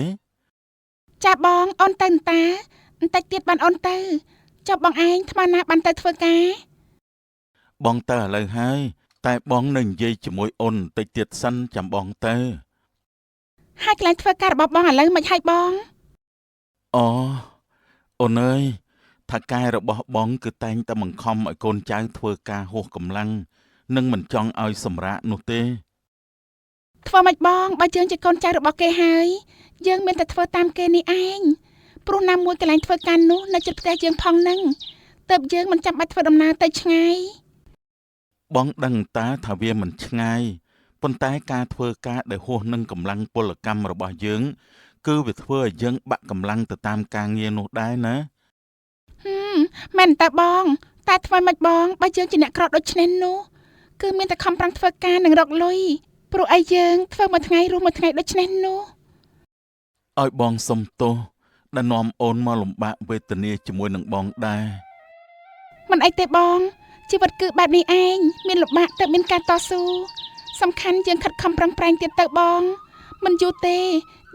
Speaker 2: ចាបងអូនទៅតាបន្តិចទៀតបានអូនទៅចុះបងឯងថ្មណាបានទៅធ្វើការ
Speaker 1: បងទៅឥឡូវហើយតែបងនឹងនិយាយជាមួយអូនបន្តិចទៀតសិនចាំបងទៅ
Speaker 2: ហើយកន្លែងធ្វើការរបស់បងឥឡូវមិនហើយបង
Speaker 1: អូអូនអើយថាកែរបស់បងគឺតែងតែបង្ខំឲ្យកូនចៅធ្វើការហួសកម្លាំងនិងមិនចង់ឲ្យសម្រាកនោះទេ
Speaker 2: ធ្វើម៉េចបងបើយើងជាកូនចៅរបស់គេហើយយើងមានតែធ្វើតាមគេនេះឯងព្រោះណាមួយកន្លែងធ្វើការនោះនៅជិតផ្ទះយើងផងហ្នឹងទើបយើងមិនចាំបាច់ធ្វើដំណើរទៅឆ្ងាយ
Speaker 1: បងដឹងតាថាវាមិនឆ្ងាយប៉ុន្តែការធ្វើការដែលហួសនឹងកម្លាំងពលកម្មរបស់យើងគឺវាធ្វើឲ្យយើងបាក់កម្លាំងទៅតាមការងារនោះដែរណា
Speaker 2: មែនតើបងតែធ្វើម៉េចបងបើយើងជាអ្នកក្រដូចនេះនោះគឺមានតែខំប្រឹងធ្វើការនិងរកលុយព្រោះអីយើងធ្វើមួយថ្ងៃរស់មួយថ្ងៃដូចនេះនោះ
Speaker 1: ឲ្យបងសុំទោសដែលនាំអូនមកលំបាកវេទនាជាមួយនឹងបងដែរ
Speaker 2: មិនអីទេបងជីវិតគឺបែបនេះឯងមានលំបាកតែមានការតស៊ូសំខាន់យើងខិតខំប្រឹងប្រែងទៀតទៅបងមិនយូរទេ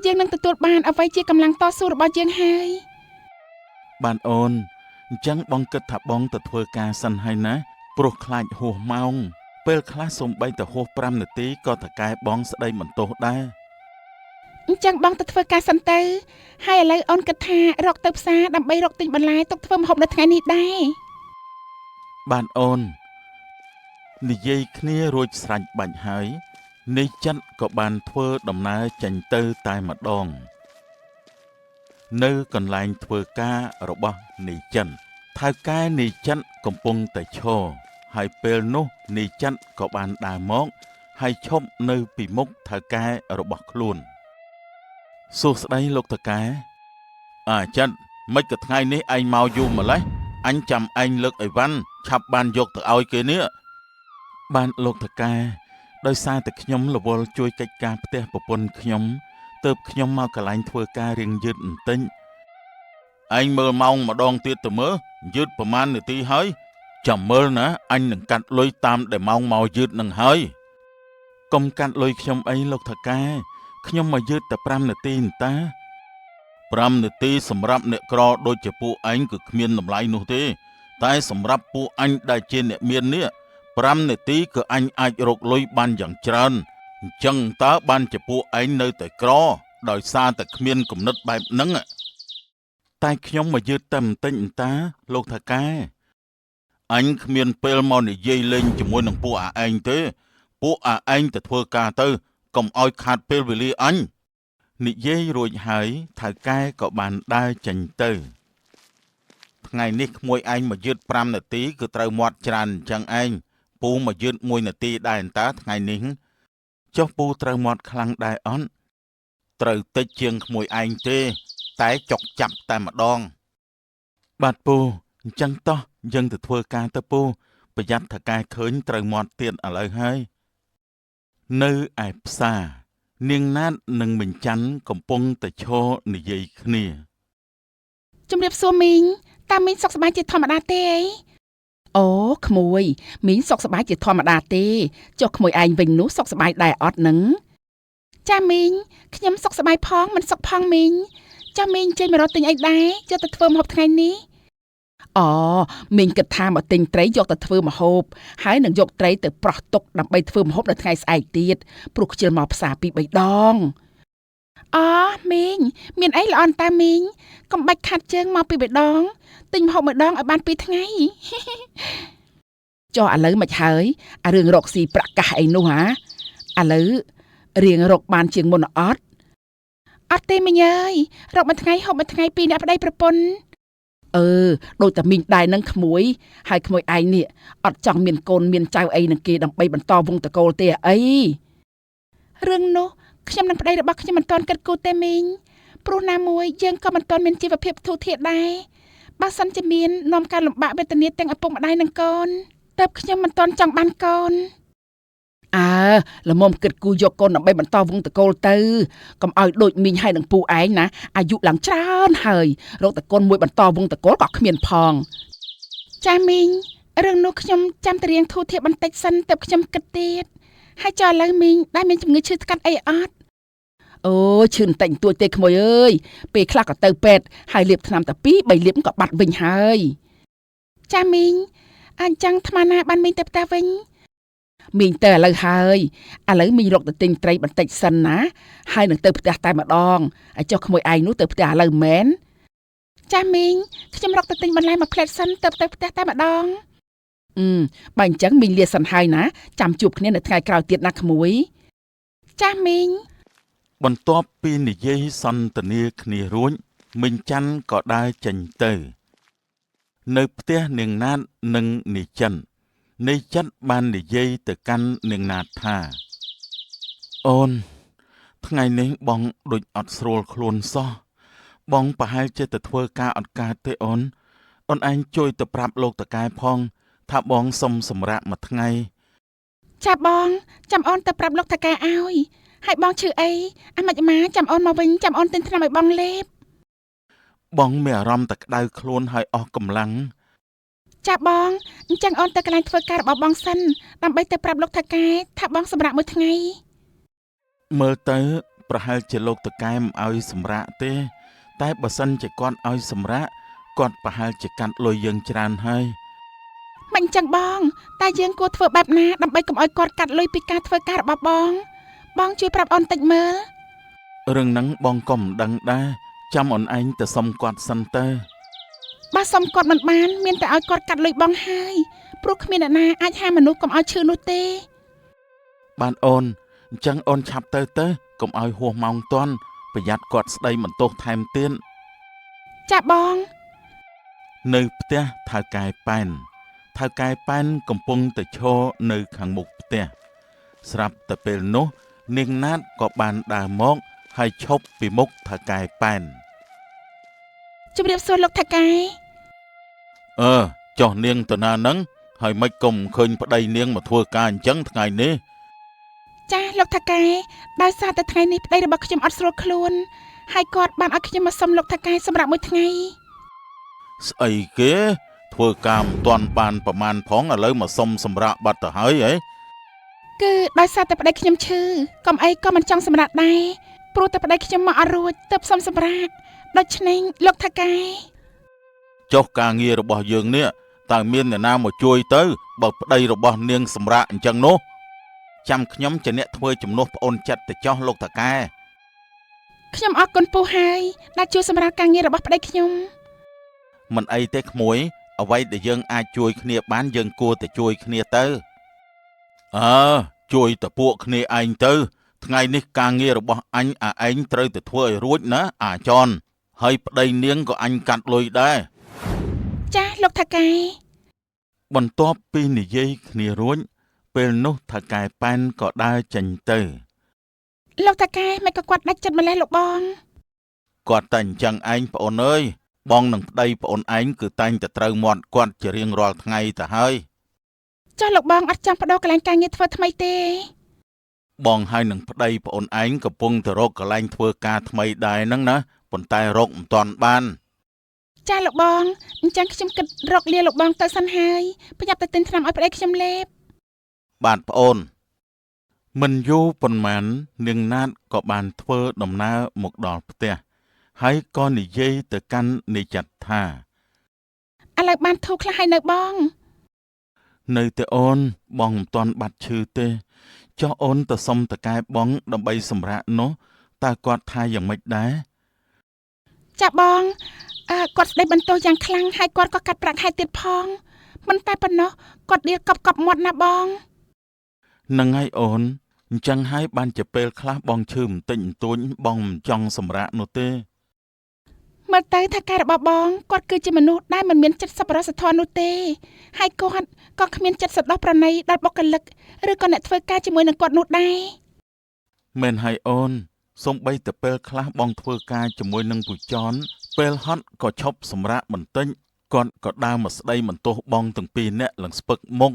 Speaker 2: យើងនឹងទទួលបានអ្វីជាកម្លាំងតស៊ូរបស់យើងហើយ
Speaker 1: បានអូនអញ្ចឹងបងគិតថាបងទៅធ្វើការសិនហើយណាព្រោះខ្លាចហួសម៉ោងពេលខ្លះសូម្បីតែហួស5នាទីក៏តកែបងស្ដីបន្ទោសដែរ
Speaker 2: អញ្ចឹងបងទៅធ្វើការសិនទៅហើយឥឡូវអូនគិតថារកទៅផ្សារដើម្បីរកទិញបន្លែទុកធ្វើម្ហូបនៅថ្ងៃនេះដែរ
Speaker 1: បានអូននិយាយគ្នារួចស្រេចបាច់ហើយនេះចិនក៏បានធ្វើដំណើរចេញទៅតែម្ដងនៅកន្លែងធ្វើការរបស់នីចិនថៅកែនីចិនកំពុងតែឈរហើយពេលនោះនីចិនក៏បានដើរមកហើយឈប់នៅពីមុខថៅកែរបស់ខ្លួនសួស្ដីលោកថៅកែចិនមិនក៏ថ្ងៃនេះឯងមកយូរម្លេះអញចាំឯងលើកអីវ៉ាន់ឆាប់បានយកទៅឲ្យគេនេះបានលោកថៅកែដោយសារតែខ្ញុំរវល់ជួយកិច្ចការផ្ទះប្រពន្ធខ្ញុំទើបខ្ញុំមកកន្លែងធ្វើការរៀងយឺតបន្តិចឯងមើលម៉ោងម្ដងទៀតទៅមើលយឺតប្រហែលនាទីហើយចាំមើលណាអញនឹងកាត់លុយតាមដែលម៉ោងមកយឺតនឹងហើយកុំកាត់លុយខ្ញុំអីលោកថៅកែខ្ញុំមកយឺតតែ5នាទីតា5នាទីសម្រាប់អ្នកក្រដូចជាពួកឯងគឺគ្មានតម្លៃនោះទេតែសម្រាប់ពួកអញដែលជាអ្នកមាននេះ5នាទីក៏អញអាចរកលុយបានយ៉ាងច្រើន អញ្ចឹងតើបានជាពួកឯងនៅតែក្រដោយសារតែគ្មានគំនិតបែបហ្នឹងតែខ្ញុំមកយឺតតែបន្តិចតាលោកថាកែអញគ្មានពេលមកនិយាយលេងជាមួយនឹងពួកឯងទេពួកឯងទៅធ្វើការទៅកុំឲ្យខាតពេលវេលាអញនិយាយរួចហើយថៅកែក៏បានដើរចេញទៅថ្ងៃនេះក្មួយឯងមកយឺត5នាទីគឺត្រូវមាត់ច្រើនអញ្ចឹងឯងពូមកយឺត1នាទីដែរអន្តាថ្ងៃនេះចុះពូត្រូវមាត់ខ្លាំងដែរអត់ត្រូវតិចជាងក្មួយឯងទេតែចុកចាប់តែម្ដងបាទពូអញ្ចឹងតោះយើងទៅធ្វើការទៅពូប្រយ័ត្នថៅកែឃើញត្រូវមាត់ទៀតឥឡូវហើយនៅឯផ្សារនាងណាតនិងមិញច័ន្ទកំពុងតែឈរនិយាយគ្នា
Speaker 2: ជំរាបសួរមីងតាមីងសុខសប្បាយជាធម្មតាទេអីអូក្មួយមីងសុខសប្បាយជាធម្មតាទេចុះក្មួយឯងវិញនោះសុខសប្បាយដែរអត់នឹងចាមីងខ្ញុំសុខសប្បាយផងមិនសុខផងមីងចាមីងចេញមករត់ទិញអីដែរយកទៅធ្វើម្ហូបថ្ងៃនេះអូមីងគិតថាមកទិញត្រីយកទៅធ្វើម្ហូបហើយនឹងយកត្រីទៅប្រោះទុកដើម្បីធ្វើម្ហូបនៅថ្ងៃស្អែកទៀតព្រោះខ្ជិលមកផ្សារ2-3ដងអូមីងមានអីល្អតាមីងកុំបាច់ខាត់ជើងមក2-3ដងទិញម្ហូបមួយដងឲ្យបាន2ថ្ងៃចុះឥឡូវមិនហើយអារឿងរកស៊ីប្រកាសអីនោះហ่าឥឡូវរៀងរកបានជាងមុនអត់ទេមីងអើយរកមួយថ្ងៃហូបមួយថ្ងៃ2អ្នកប្តីប្រពន្ធដូចតែមីងដែរនឹងក្មួយហើយក្មួយឯងនេះអត់ចង់មានកូនមានចៅអីនឹងគេដើម្បីបន្តវង្សតកូលទេអីរឿងនោះខ្ញុំនិងប្តីរបស់ខ្ញុំមិនទាន់គិតគូរទេមីងព្រោះណាមួយយើងក៏មិនទាន់មានជីវភាពធូរធារដែរបើសិនជាមាននាំការលំបាកវេទនាទាំងឪពុកម្ដាយនិងកូនទើបខ្ញុំមិនទាន់ចង់បានកូនល្មមគិតគូរយកកូនដើម្បីបន្តវង្សតកូលទៅកុំឲ្យដូចមីងហើយនឹងពូឯងណាអាយុឡើងច្រើនហើយរកតកូនមួយបន្តវង្សតកូលក៏គ្មានផងចាមីងរឿងនោះខ្ញុំចាំតែរៀងធូរធារបន្តិចសិនទើបខ្ញុំគិតទៀតហើយចុះឥឡូវមីងដែរមានជំងឺឈឺថ្កាត់អីអត់អូឈឺបន្តិចបន្តួចទេក្មួយអើយពេលខ្លះក៏ទៅពេទ្យហើយលាបថ្នាំតែ2-3លាបក៏បាត់វិញហើយចាមីងអញ្ចឹងថ្មណាបានមីងទៅផ្ទះវិញមីងទៅឥឡូវហើយឥឡូវមីងរកទៅទិញត្រីបន្តិចសិនណាហើយនឹងទៅផ្ទះតែម្ដងឲ្យចុះក្មួយឯងនោះទៅផ្ទះឥឡូវមែនចាមីងខ្ញុំរកទៅទិញបន្លែមួយផ្លែតសិនទៅផ្ទះតែម្ដងបើអញ្ចឹងមីងលាសិនហើយណាចាំជួបគ្នានៅថ្ងៃក្រោយទៀតណាក្មួយចាមីង
Speaker 1: បន្ទាប់ពីនិយាយសន្ទនាគ្នារួចមិញច័ន្ទក៏ដើរចេញទៅនៅផ្ទះនាងណាតនិងនាយចិននាយចិនបាននិយាយទៅកាន់នាងណាតថាអូនថ្ងៃនេះបងដូចអត់ស្រួលខ្លួនសោះបងប្រហែលជាទៅធ្វើការអត់កើតទេអូនឯងជួយទៅប្រាប់លោកតកែផងថាបងសុំសម្រាកមួយថ្ងៃ
Speaker 2: ចាបងចាំអូនទៅប្រាប់លោកតកែឲ្យហើយបងឈឺអីអាម៉េចម៉ាចាំអូនមកវិញចាំអូនទិញថ្នាំឲ្យបងលេប
Speaker 1: បងមានអារម្មណ៍តែក្តៅខ្លួនហើយអស់កម្លាំង
Speaker 2: ចាបងអញ្ចឹងអូនទៅកន្លែងធ្វើការរបស់បងសិនដើម្បីទៅប្រាប់លោកតកែថាបងសម្រាកមួយថ្ងៃ
Speaker 1: មើលទៅប្រហែលជាលោកតកែមិនឲ្យសម្រាកទេតែបើសិនជាគាត់ឲ្យសម្រាកគាត់ប្រហែលជាកាត់លុយយើងច្រើនហើយ
Speaker 2: មិនអញ្ចឹងបងតែយើងគួរធ្វើបែបណាដើម្បីកុំឲ្យគាត់កាត់លុយពីការធ្វើការរបស់បងជួយប្រាប់អូនតិចមើល
Speaker 1: រឿងហ្នឹងបងក៏មិនដឹងដែរចាំអូនឯងទៅសុំគាត់សិនទៅ
Speaker 2: បើសុំគាត់មិនបានមានតែឲ្យគាត់កាត់លុយបងហើយព្រោះគ្មានអ្នកណាអាចហាមមនុស្សកុំឲ្យឈឺនោះទេ
Speaker 1: បានអូនអញ្ចឹងអូនឆាប់ទៅកុំឲ្យហួសម៉ោងទាន់ប្រយ័ត្នគាត់ស្ដីបន្ទោសថែមទៀត
Speaker 2: ចាបង
Speaker 1: នៅផ្ទះថៅកែប៉ែនកំពុងតែឈរនៅខាងមុខផ្ទះស្រាប់តែពេលនោះនាងណាតក៏បានដើរមកហើយឈប់ពីមុខថៅកែប៉ែន
Speaker 2: ជំរាបសួរលោកថៅកែ
Speaker 1: ចុះនាងទៅណាហ្នឹងហើយមិនគុំឃើញប្តីនាងមកធ្វើការអញ្ចឹងថ្ងៃនេះ
Speaker 2: ចាលោកថៅកែដោយសារតែថ្ងៃនេះប្តីរបស់ខ្ញុំអត់ស្រួលខ្លួនហើយគាត់បានឲ្យខ្ញុំមកសុំលោកថៅកែសម្រាប់មួយថ្ងៃ
Speaker 1: ស្អីគេធ្វើការមិនទាន់បានប្រមាណផងឥឡូវមកសុំសម្រាប់បាត់ទៅហើយហ៎
Speaker 2: គឺដោយសារតែប្តីខ្ញុំឈឺកុំអីក៏មិនចង់សម្រាប់ដែរព្រោះតែប្តីខ្ញុំមកអត់រួចទើបសុំសម្រាប់ដូច្នេះលោកថៅកែ
Speaker 1: ចុះការងាររបស់យើងនេះតើមានអ្នកណាមកជួយទៅបើប្តីរបស់នាងសម្រាប់អញ្ចឹងនោះ ចាំខ្ញុំជាអ្នកធ្វើជំនួសប្អូនចិត្តទៅចោះលោកតាកែ
Speaker 2: ខ្ញុំអរគុណពូហើយដែលជួយសម្រាប់ការងាររបស់ប្តីខ្ញុំ
Speaker 1: មិនអីទេក្មួយអ្វីដែលយើងអាចជួយគ្នាបានយើងគួរតែជួយគ្នាទៅជួយតែពួកគ្នាឯងទៅថ្ងៃនេះការងាររបស់អញឯងត្រូវតែធ្វើឲ្យរួចណាអាចនហើយប្តីនាងក៏អញកាត់លុយដែរ
Speaker 2: ចាលោកថាកែ
Speaker 1: បន្ទាប់ពីនិយាយគ្នារួចពេលនោះថៅកែប៉ែនក៏ដើរចេញទៅ
Speaker 2: លោកថាកែមិនក៏គាត់ដាច់ចិត្តម្លេះលោកបង
Speaker 1: គាត់តែអញ្ចឹងឯងប្អូនអើយបងនឹងប្តីប្អូនឯងគឺតែងតែត្រូវមាត់គាត់ជារៀងរាល់ថ្ងៃទៅហើយ
Speaker 2: ចុះលោកបងអត់ចង់បដូរកន្លែងការងារធ្វើថ្មីទេ
Speaker 1: បងហើយនឹងប្តីប្អូនឯងកំពុងទៅរកកន្លែងធ្វើការថ្មីដែរហ្នឹងណាប៉ុន្តែរកមិនទាន់បាន
Speaker 2: ចាលោកបងអញ្ចឹងខ្ញុំគិតរកលាលោកបងទៅសិនហើយប្រញាប់ទៅទិញថ្នាំឲ្យប្តីខ្ញុំលេប
Speaker 1: បាទប្អូនមិនយូរប៉ុន្មាននាងណាតក៏បានធ្វើដំណើរមកដល់ផ្ទះហើយក៏និយាយទៅកាន់នាយចាត់ថា
Speaker 2: ឥឡូវបានធូរខ្លះហើយនៅបង
Speaker 1: នៅតែអូនបងមិនទាន់បាត់ឈឺទេចុះអូនទៅសុំតកែបងដើម្បីសម្រាកនោះតើគាត់ថាយ៉ាងម៉េចដែរ
Speaker 2: ចាបងគាត់ស្ដីបន្ទោសយ៉ាងខ្លាំងហើយគាត់ក៏កាត់ប្រាក់ខែទៀតផងមិនតែប៉ុណ្ណោះគាត់ដៀលកប់មាត់ណាបង
Speaker 1: នឹងហើយអូនអញ្ចឹងហើយបានជាពេលខ្លះបងឈឺបន្តិចបន្តួចបងមិនចង់សម្រាកនោះទេ
Speaker 2: មើលទៅថាកែរបស់បងគាត់គឺជាមនុស្សដែលមិនមានចិត្តសប្បុរសធម៌នោះទេហើយគាត់ក៏គ្មានចិត្តសន្តោសប្រណីដល់បុគ្គលិកឬក៏អ្នកធ្វើការជាមួយនឹងគាត់នោះដែរ
Speaker 1: មែនហើយអូនសូម្បីតែពេលខ្លះបងធ្វើការជាមួយនឹងពូចនពេលហត់ក៏ឈប់សម្រាកបន្តិចគាត់ក៏ដើរមកស្ដីបន្ទោសបងទាំងពីរនាក់ឡើងស្ពឹកមុខ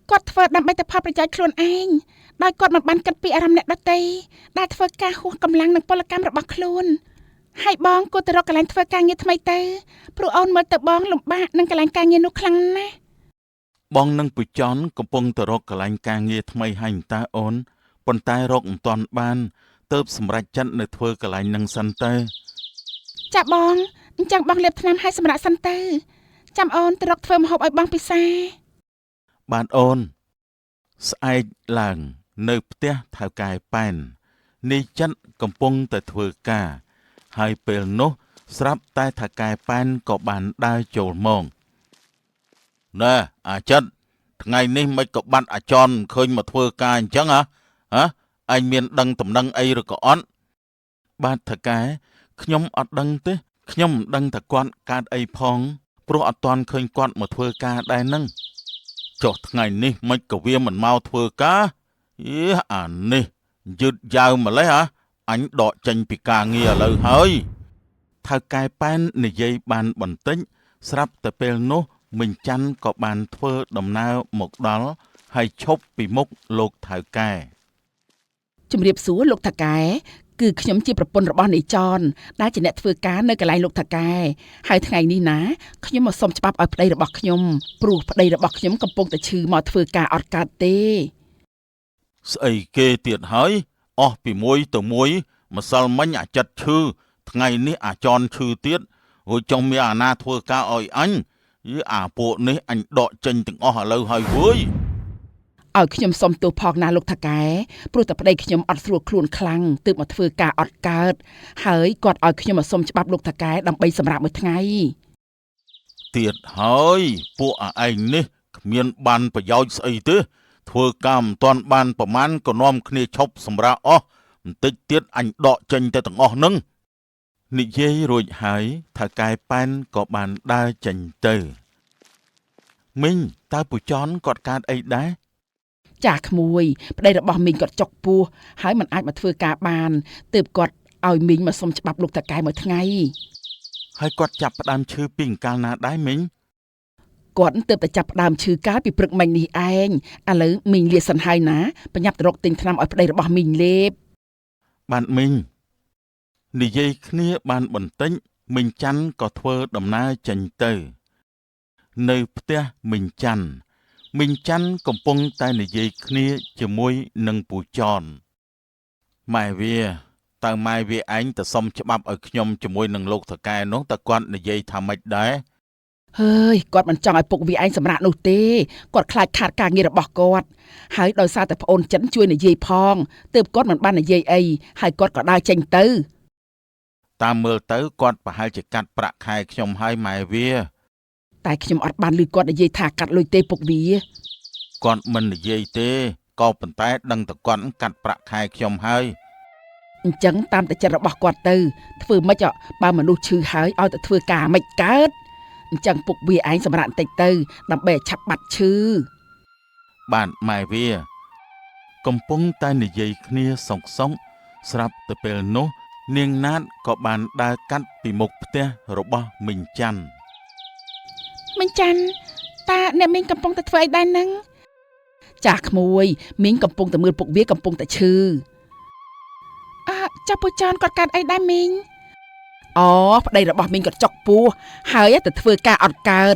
Speaker 2: គាត់ធ្វើដើម្បីតែផលប្រយោជន៍ខ្លួនឯងដោយគាត់មិនបានគិតពីអារម្មណ៍អ្នកដទៃដែលធ្វើការហួសកម្លាំងនិងពលកម្មរបស់ខ្លួនហើយបងគួរទៅរកកន្លែងធ្វើការងារថ្មីទៅព្រោះអូនមើលទៅបងលំបាកនឹងកន្លែងការងារនោះខ្លាំងណាស់
Speaker 1: បងនិងពូចនកំពុងទៅរកកន្លែងការងារថ្មីហើយតើអូនប៉ុន្តែរកមិនទាន់បានទើបសម្រេចចិត្តនៅធ្វើកន្លែងនឹងសិនទៅ
Speaker 2: ចាបងអញ្ចឹងបងលាបថ្នាំឲ្យសម្រាប់សិនទៅចាំអូនទៅរកធ្វើម្ហូបឲ្យបងពិសា
Speaker 1: បាទអូនស្អែកឡើងនៅផ្ទះថៅកែប៉ែននាយចិនកំពុងតែធ្វើការហើយពេលនោះស្រាប់តែថៅកែប៉ែនក៏បានដើរចូលមកណែអាចិនថ្ងៃនេះមិនក៏បាត់អាចនឃើញមកធ្វើការអញ្ចឹងហ៎ឯងមានដឹងតំណែងអីឬក៏អត់បាទថៅកែខ្ញុំអត់ដឹងទេខ្ញុំមិនដឹងថាគាត់កើតអីផងព្រោះអត់ទាន់ឃើញគាត់មកធ្វើការដែរហ្នឹង ចុះថ្ងៃនេះមិនក៏វាមិនមកធ្វើការអានេះយឺតយ៉ាវម្លេះអញដកចេញពីការងារឥឡូវហើយថៅកែប៉ែននិយាយបានបន្តិចស្រាប់តែពេលនោះមិញច័ន្ទក៏បានធ្វើដំណើរមកដល់ហើយឈប់ពីមុខលោកថៅកែ
Speaker 2: ជំរាបសួរលោកថាកែគឺខ្ញុំជាប្រពន្ធរបស់នាយចនដែលជាអ្នកធ្វើការនៅកន្លែងលោកថាកែហើយថ្ងៃនេះណាខ្ញុំមកសុំច្បាប់ឲ្យប្តីរបស់ខ្ញុំព្រោះប្តីរបស់ខ្ញុំកំពុងតែឈឺមកធ្វើការអត់កើតទេ
Speaker 1: ស្អីគេទៀតហើយអស់ពីមួយទៅមួយម្សិលមិញអាចិតឈឺថ្ងៃនេះអាចនឈឺទៀតរួចចង់មានអាណាធ្វើការឲ្យអញអាពួកនេះអញដកចេញទាំងអស់ឥឡូវហើយវើយ
Speaker 2: ឲ្យខ្ញុំសុំទោសផងណាលោកថាកែព្រោះតែប្តីខ្ញុំអត់ស្រួលខ្លួនខ្លាំងទើបមកធ្វើការអត់កើតហើយគាត់ឲ្យខ្ញុំមកសុំច្បាប់លោកថាកែដើម្បីសម្រាប់មួយថ្ងៃ
Speaker 1: ទៀតហើយពួកឯងនេះគ្មានបានប្រយោជន៍ស្អីទេធ្វើការមិនទាន់បានប្រមាណក៏នាំគ្នាឈប់សម្រាកអស់បន្តិចទៀតអញដកចេញទៅទាំងអស់ហ្នឹងនិយាយរួចហើយថៅកែប៉ែនក៏បានដើរចេញទៅមីងតើពូចនគាត់កើតអីដែរ
Speaker 2: ចាក្មួយប្តីរបស់មីងគាត់ចុកពោះហើយមិនអាចមកធ្វើការបានទើបគាត់ឲ្យមីងមកសុំច្បាប់លោកតាកែមួយថ្ងៃ
Speaker 1: ហើយគាត់ចាប់ផ្ដើមឈឺពីអង្កលណាដែរមីង
Speaker 2: គាត់ទើបតែចាប់ផ្ដើមឈឺកាលពីព្រឹកមិញនេះឯងឥឡូវមីងលាសិនហើយណាប្រញាប់ទៅរកទិញថ្នាំឲ្យប្តីរបស់មីងលេប
Speaker 1: បាទមីងនិយាយគ្នាបានបន្តិចមីងច័ន្ទក៏ធ្វើដំណើរចេញទៅនៅផ្ទះមីងច័ន្ទមីងច័ន្ទកំពុងតែនិយាយគ្នាជាមួយនឹងពូចនម៉ែវាតើម៉ែវាឯងទៅសុំច្បាប់ឲ្យខ្ញុំជាមួយនឹងលោកថកែនោះតើគាត់និយាយថាម៉េចដែរ
Speaker 2: ហើយគាត់មិនចង់ឲ្យពុកវាឯងសម្រាប់នោះទេគាត់ខ្លាចខាតការងាររបស់គាត់ហើយដោយសារតែប្អូនចិនជួយនិយាយផងទើបគាត់មិនបាននិយាយអីហើយគាត់ក៏ដើរចេញទៅ
Speaker 1: តាមមើលទៅគាត់ប្រហែលជាកាត់ប្រាក់ខែខ្ញុំហើយម៉ែវា
Speaker 2: តែខ្ញុំអត់បានឮគាត់និយាយថាកាត់លុយទេពុកវា
Speaker 1: គាត់មិននិយាយទេក៏ប៉ុន្តែដឹងតែគាត់កាត់ប្រាក់ខែខ្ញុំហើយ
Speaker 2: អញ្ចឹងតាមតែចិត្តរបស់គាត់ទៅធ្វើម៉េចបើមនុស្សឈឺហើយឲ្យតែធ្វើការមិនកើតអញ្ចឹងពុកវាឯងសម្រាប់បន្តិចទៅដើម្បីឲ្យឆាប់បាត់ឈឺ
Speaker 1: បានម៉ែវាកំពុងតែនិយាយគ្នាសង្សងស្រាប់ទៅពេលនោះនាងណាតក៏បានដើរកាត់ពីមុខផ្ទះរបស់មីងច័ន្ទ
Speaker 2: មីងច័ន្ទតាអ្នកមីងកំពុងតែធ្វើអីដែរហ្នឹងចាស់ក្មួយមីងកំពុងតែមើលពុកវាកំពុងតែឈឺចាប់ពូចានគាត់កាត់អីដែរមីងអូប្តីរបស់មីងគាត់ចុកពោះហើយទៅធ្វើការអត់កើត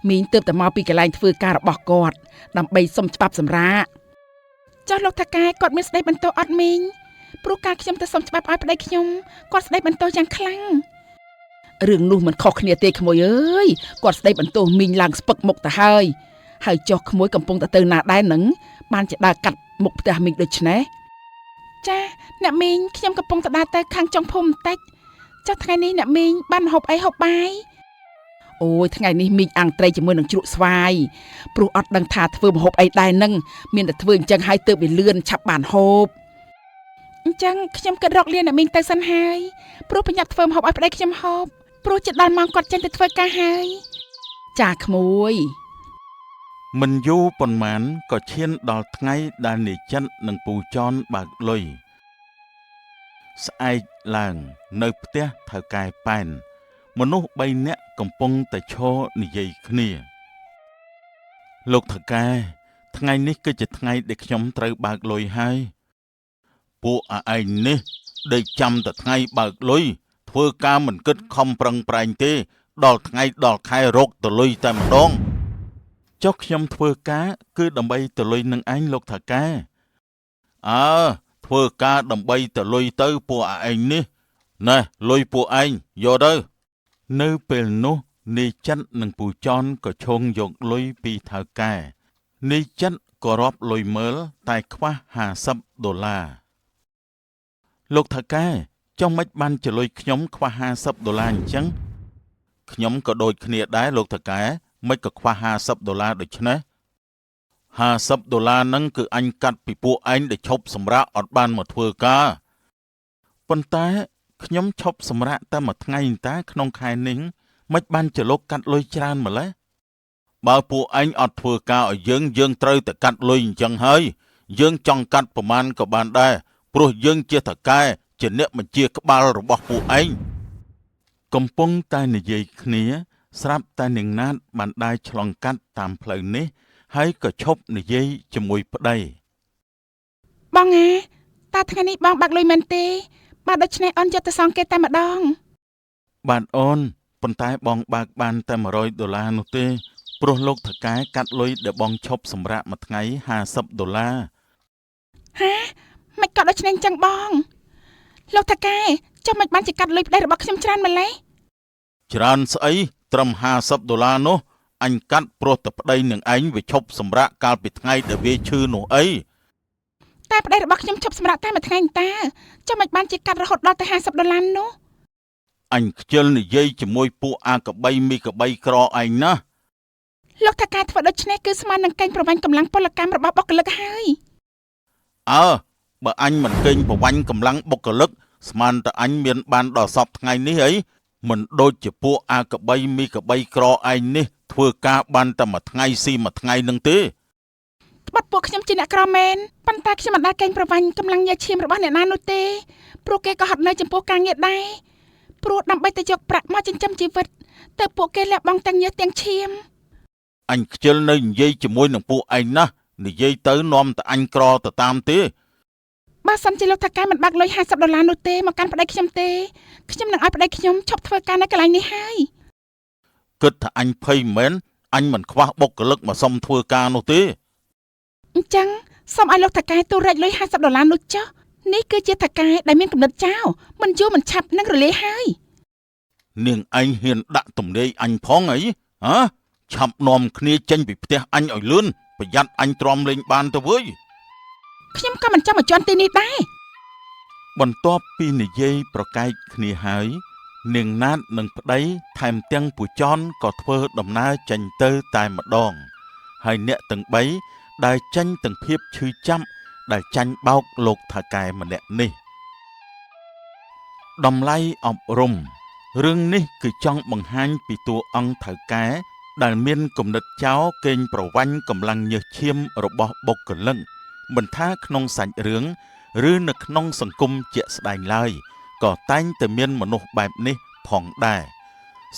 Speaker 2: មីងទើបតែមកពីកន្លែងធ្វើការរបស់គាត់ដើម្បីសុំច្បាប់សម្រាកចុះលោកតាកែគាត់មានស្ដីបន្ទោសអត់មីងព្រោះការខ្ញុំទៅសុំច្បាប់ឲ្យប្តីខ្ញុំគាត់ស្ដីបន្ទោសយ៉ាងខ្លាំងរឿងនោះមិនខុសគ្នាទេក្មួយអើយគាត់ស្ដីបន្ទោសមីងឡើងស្ពឹកមុខទៅហើយចុះក្មួយកំពុងតែទៅណាដែរនឹងបានជាដើរកាត់មុខផ្ទះមីងដូចនេះចាអ្នកមីងខ្ញុំកំពុងតែដើរទៅខាងចុងភូមិបន្តិចចុះថ្ងៃនេះអ្នកមីងបានហូបអីហូបបាយអូយថ្ងៃនេះមីងអាំងត្រីជាមួយនឹងជ្រក់ស្វាយព្រោះអត់ដឹងថាធ្វើម្ហូបអីដែរនឹងមានតែធ្វើអញ្ចឹងហើយទើបវាលឿនឆាប់បានហូបអញ្ចឹងខ្ញុំគិតរកលាអ្នកមីងទៅសិនហើយព្រោះប្រញាប់ធ្វើម្ហូបឲ្យប្តីខ្ញុំហូបព្រោះជិតដល់ម៉ោងគាត់ចេញទៅធ្វើការហើយចាក្មួយ
Speaker 1: មិនយូរប៉ុន្មានក៏ឈានដល់ថ្ងៃដែលនាយចិននិងពូចនបើកលុយស្អែកឡើងនៅផ្ទះថៅកែប៉ែនមនុស្ស3នាក់កំពុងតែឈរនិយាយគ្នាលោកថៅកែថ្ងៃនេះគឺជាថ្ងៃដែលខ្ញុំត្រូវបើកលុយហើយពួកឯងនេះដេកចាំតែថ្ងៃបើកលុយធ្វើការមិនគិតខំប្រឹងប្រែងទេដល់ថ្ងៃដល់ខែរកទៅលុយតែម្ដងចុះខ្ញុំធ្វើការគឺដើម្បីទៅលុយនឹងឯងលោកថៅកែធ្វើការដើម្បីទៅលុយទៅពួកឯងនេះណែលុយពួកឯងយកទៅនៅពេលនោះនាយចិននិងពូចនក៏ឈោងយកលុយពីថៅកែនាយចិនក៏រាប់លុយមើលតែខ្វះ$50លោកថៅកែចុះមិនបានចលុយខ្ញុំខ្វះ$50អញ្ចឹងខ្ញុំក៏ដូចគ្នាដែរលោកថៅកែមិនក៏ខ្វះ$50ដូចនេះ$50ហ្នឹងគឺអញកាត់ពីពួកឯងដែលឈប់សម្រាកអត់បានមកធ្វើការប៉ុន្តែខ្ញុំឈប់សម្រាកតែមួយថ្ងៃតាក្នុងខែនេះមិនបានចលោកកាត់លុយច្រើនម្ល៉េះបើពួកឯងអត់ធ្វើការឲ្យយើងត្រូវតែកាត់លុយអញ្ចឹងហើយយើងចង់កាត់ប្រមាណក៏បានដែរព្រោះយើងជាថៅកែជាអ្នកបញ្ជាក្បាលរបស់ពួកឯងកំពុងតែនិយាយគ្នាស្រាប់តែនាងណាតបានដើរឆ្លងកាត់តាមផ្លូវនេះហើយក៏ឈប់និយាយជាមួយប្តី
Speaker 2: បងតាថ្ងៃនេះបងបាក់លុយមែនទេបាទដូច្នេះអូនយកទៅសងគេតែម្ដង
Speaker 1: បាទអូនប៉ុន្តែបងបើកបានតែ$100នោះទេព្រោះលោកថៅកែកាត់លុយដែលបងឈប់សម្រាកមួយថ្ងៃ$50
Speaker 2: មិនក៏ដូច្នេះអញ្ចឹងបងលោកថៅកែចុះមិនបានជាកាត់លុយប្តីរបស់ខ្ញុំច្រើនម្ល៉េះ
Speaker 1: ច្រើនស្អីត្រឹម$50នោះអញកាត់ព្រោះតែប្តីនឹងឯងវាឈប់សម្រាកកាលពីថ្ងៃដែលវាឈឺនោះអី
Speaker 2: តែប្តីរបស់ខ្ញុំឈប់សម្រាកតែមួយថ្ងៃតាចុះមិនបានជាកាត់រហូតដល់ទៅ$50នោះ
Speaker 1: អញខ្ជិលនិយាយជាមួយពួកអាកបីមីកបីក្រឯងណា
Speaker 2: លោកថាការធ្វើដូច្នេះគឺស្មើនឹងកេងប្រវ័ញ្ចកម្លាំងពលកម្មរបស់បុគ្គលិកហើយ
Speaker 1: បើអញមិនកេងប្រវ័ញ្ចកម្លាំងបុគ្គលិកស្មានតែអញមានបានដល់សពថ្ងៃនេះអីមិនដូចជាពួកអាកបីមីកបីក្រឯងនេះធ្វើការបានតែមួយថ្ងៃស៊ីមួយថ្ងៃនឹងទេ
Speaker 2: បាត់ពួកខ្ញុំជាអ្នកក្រមែនប៉ុន្តែខ្ញុំមិនដែលកេងប្រវ័ញ្ចកម្លាំងញើឈាមរបស់អ្នកណានោះទេព្រោះគេក៏ហត់នៅចំពោះការងារដែរព្រោះដើម្បីទៅយកប្រាក់មកចិញ្ចឹមជីវិតទៅពួកគេលះបង់ទាំងញើសទាំងឈាម
Speaker 1: អញខ្ជិលនៅនិយាយជាមួយនឹងពួកឯងណានិយាយទៅនាំតែអញក្រទៅតាមទេ
Speaker 2: បើសិនជាលោកថាការមិនបាក់លុយ$50នោះទេមកកាន់ប្តីខ្ញុំទេខ្ញុំនឹងឲ្យប្តីខ្ញុំឈប់ធ្វើការនៅកន្លែងនេះហើយ
Speaker 1: គិតថាអញភ័យមែនអញមិនខ្វះបុគ្គលិកមកសុំធ្វើការនោះទេ
Speaker 2: អញ្ចឹងសូមឲ្យលោកថាការទូរែកលុយ$50នោះចុះនេះគឺជាថាការដែលមានកំណត់ចោលមិនយូរមិនឆាប់នឹងរលាយហើយ
Speaker 1: នាងឯងហ៊ានដាក់ទំនាយអញផងអី ហ៎ឆាប់នាំគ្នាចេញពីផ្ទះអញឲ្យលឿនប្រយ័ត្នអញទ្រាំលេងបានទៅវើយ
Speaker 2: ខ្ញុំក៏មិនចាំមកជន់ទីនេះដែរ
Speaker 1: បន្ទាប់ពីនិយាយប្រកែកគ្នាហើយនាងណាតនិងប្តីថែមទាំងពូចនក៏ធ្វើដំណើរចេញទៅតែម្ដងហើយអ្នកទាំង3ដែលចេញទាំងភាពឈឺចាប់ដែលចាញ់បោកលោកថៅកែម្នាក់នេះតម្លៃអប់រំរឿងនេះគឺចង់បង្ហាញពីតួអង្គថៅកែដែលមានគំនិតចោលកេងប្រវ័ញ្ចកម្លាំងញើសឈាមរបស់បុគ្គលិកមិនថាក្នុងសាច់រឿងឬនៅក្នុងសង្គមជាក់ស្ដែងឡើយក៏តែងតែមានមនុស្សបែបនេះផងដែរ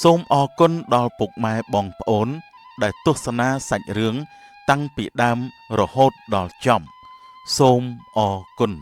Speaker 1: សូមអរគុណដល់ពុកម៉ែបងប្អូនដែលទស្សនាសាច់រឿងតាំងពីដើមរហូតដល់ចប់សូមអរគុណ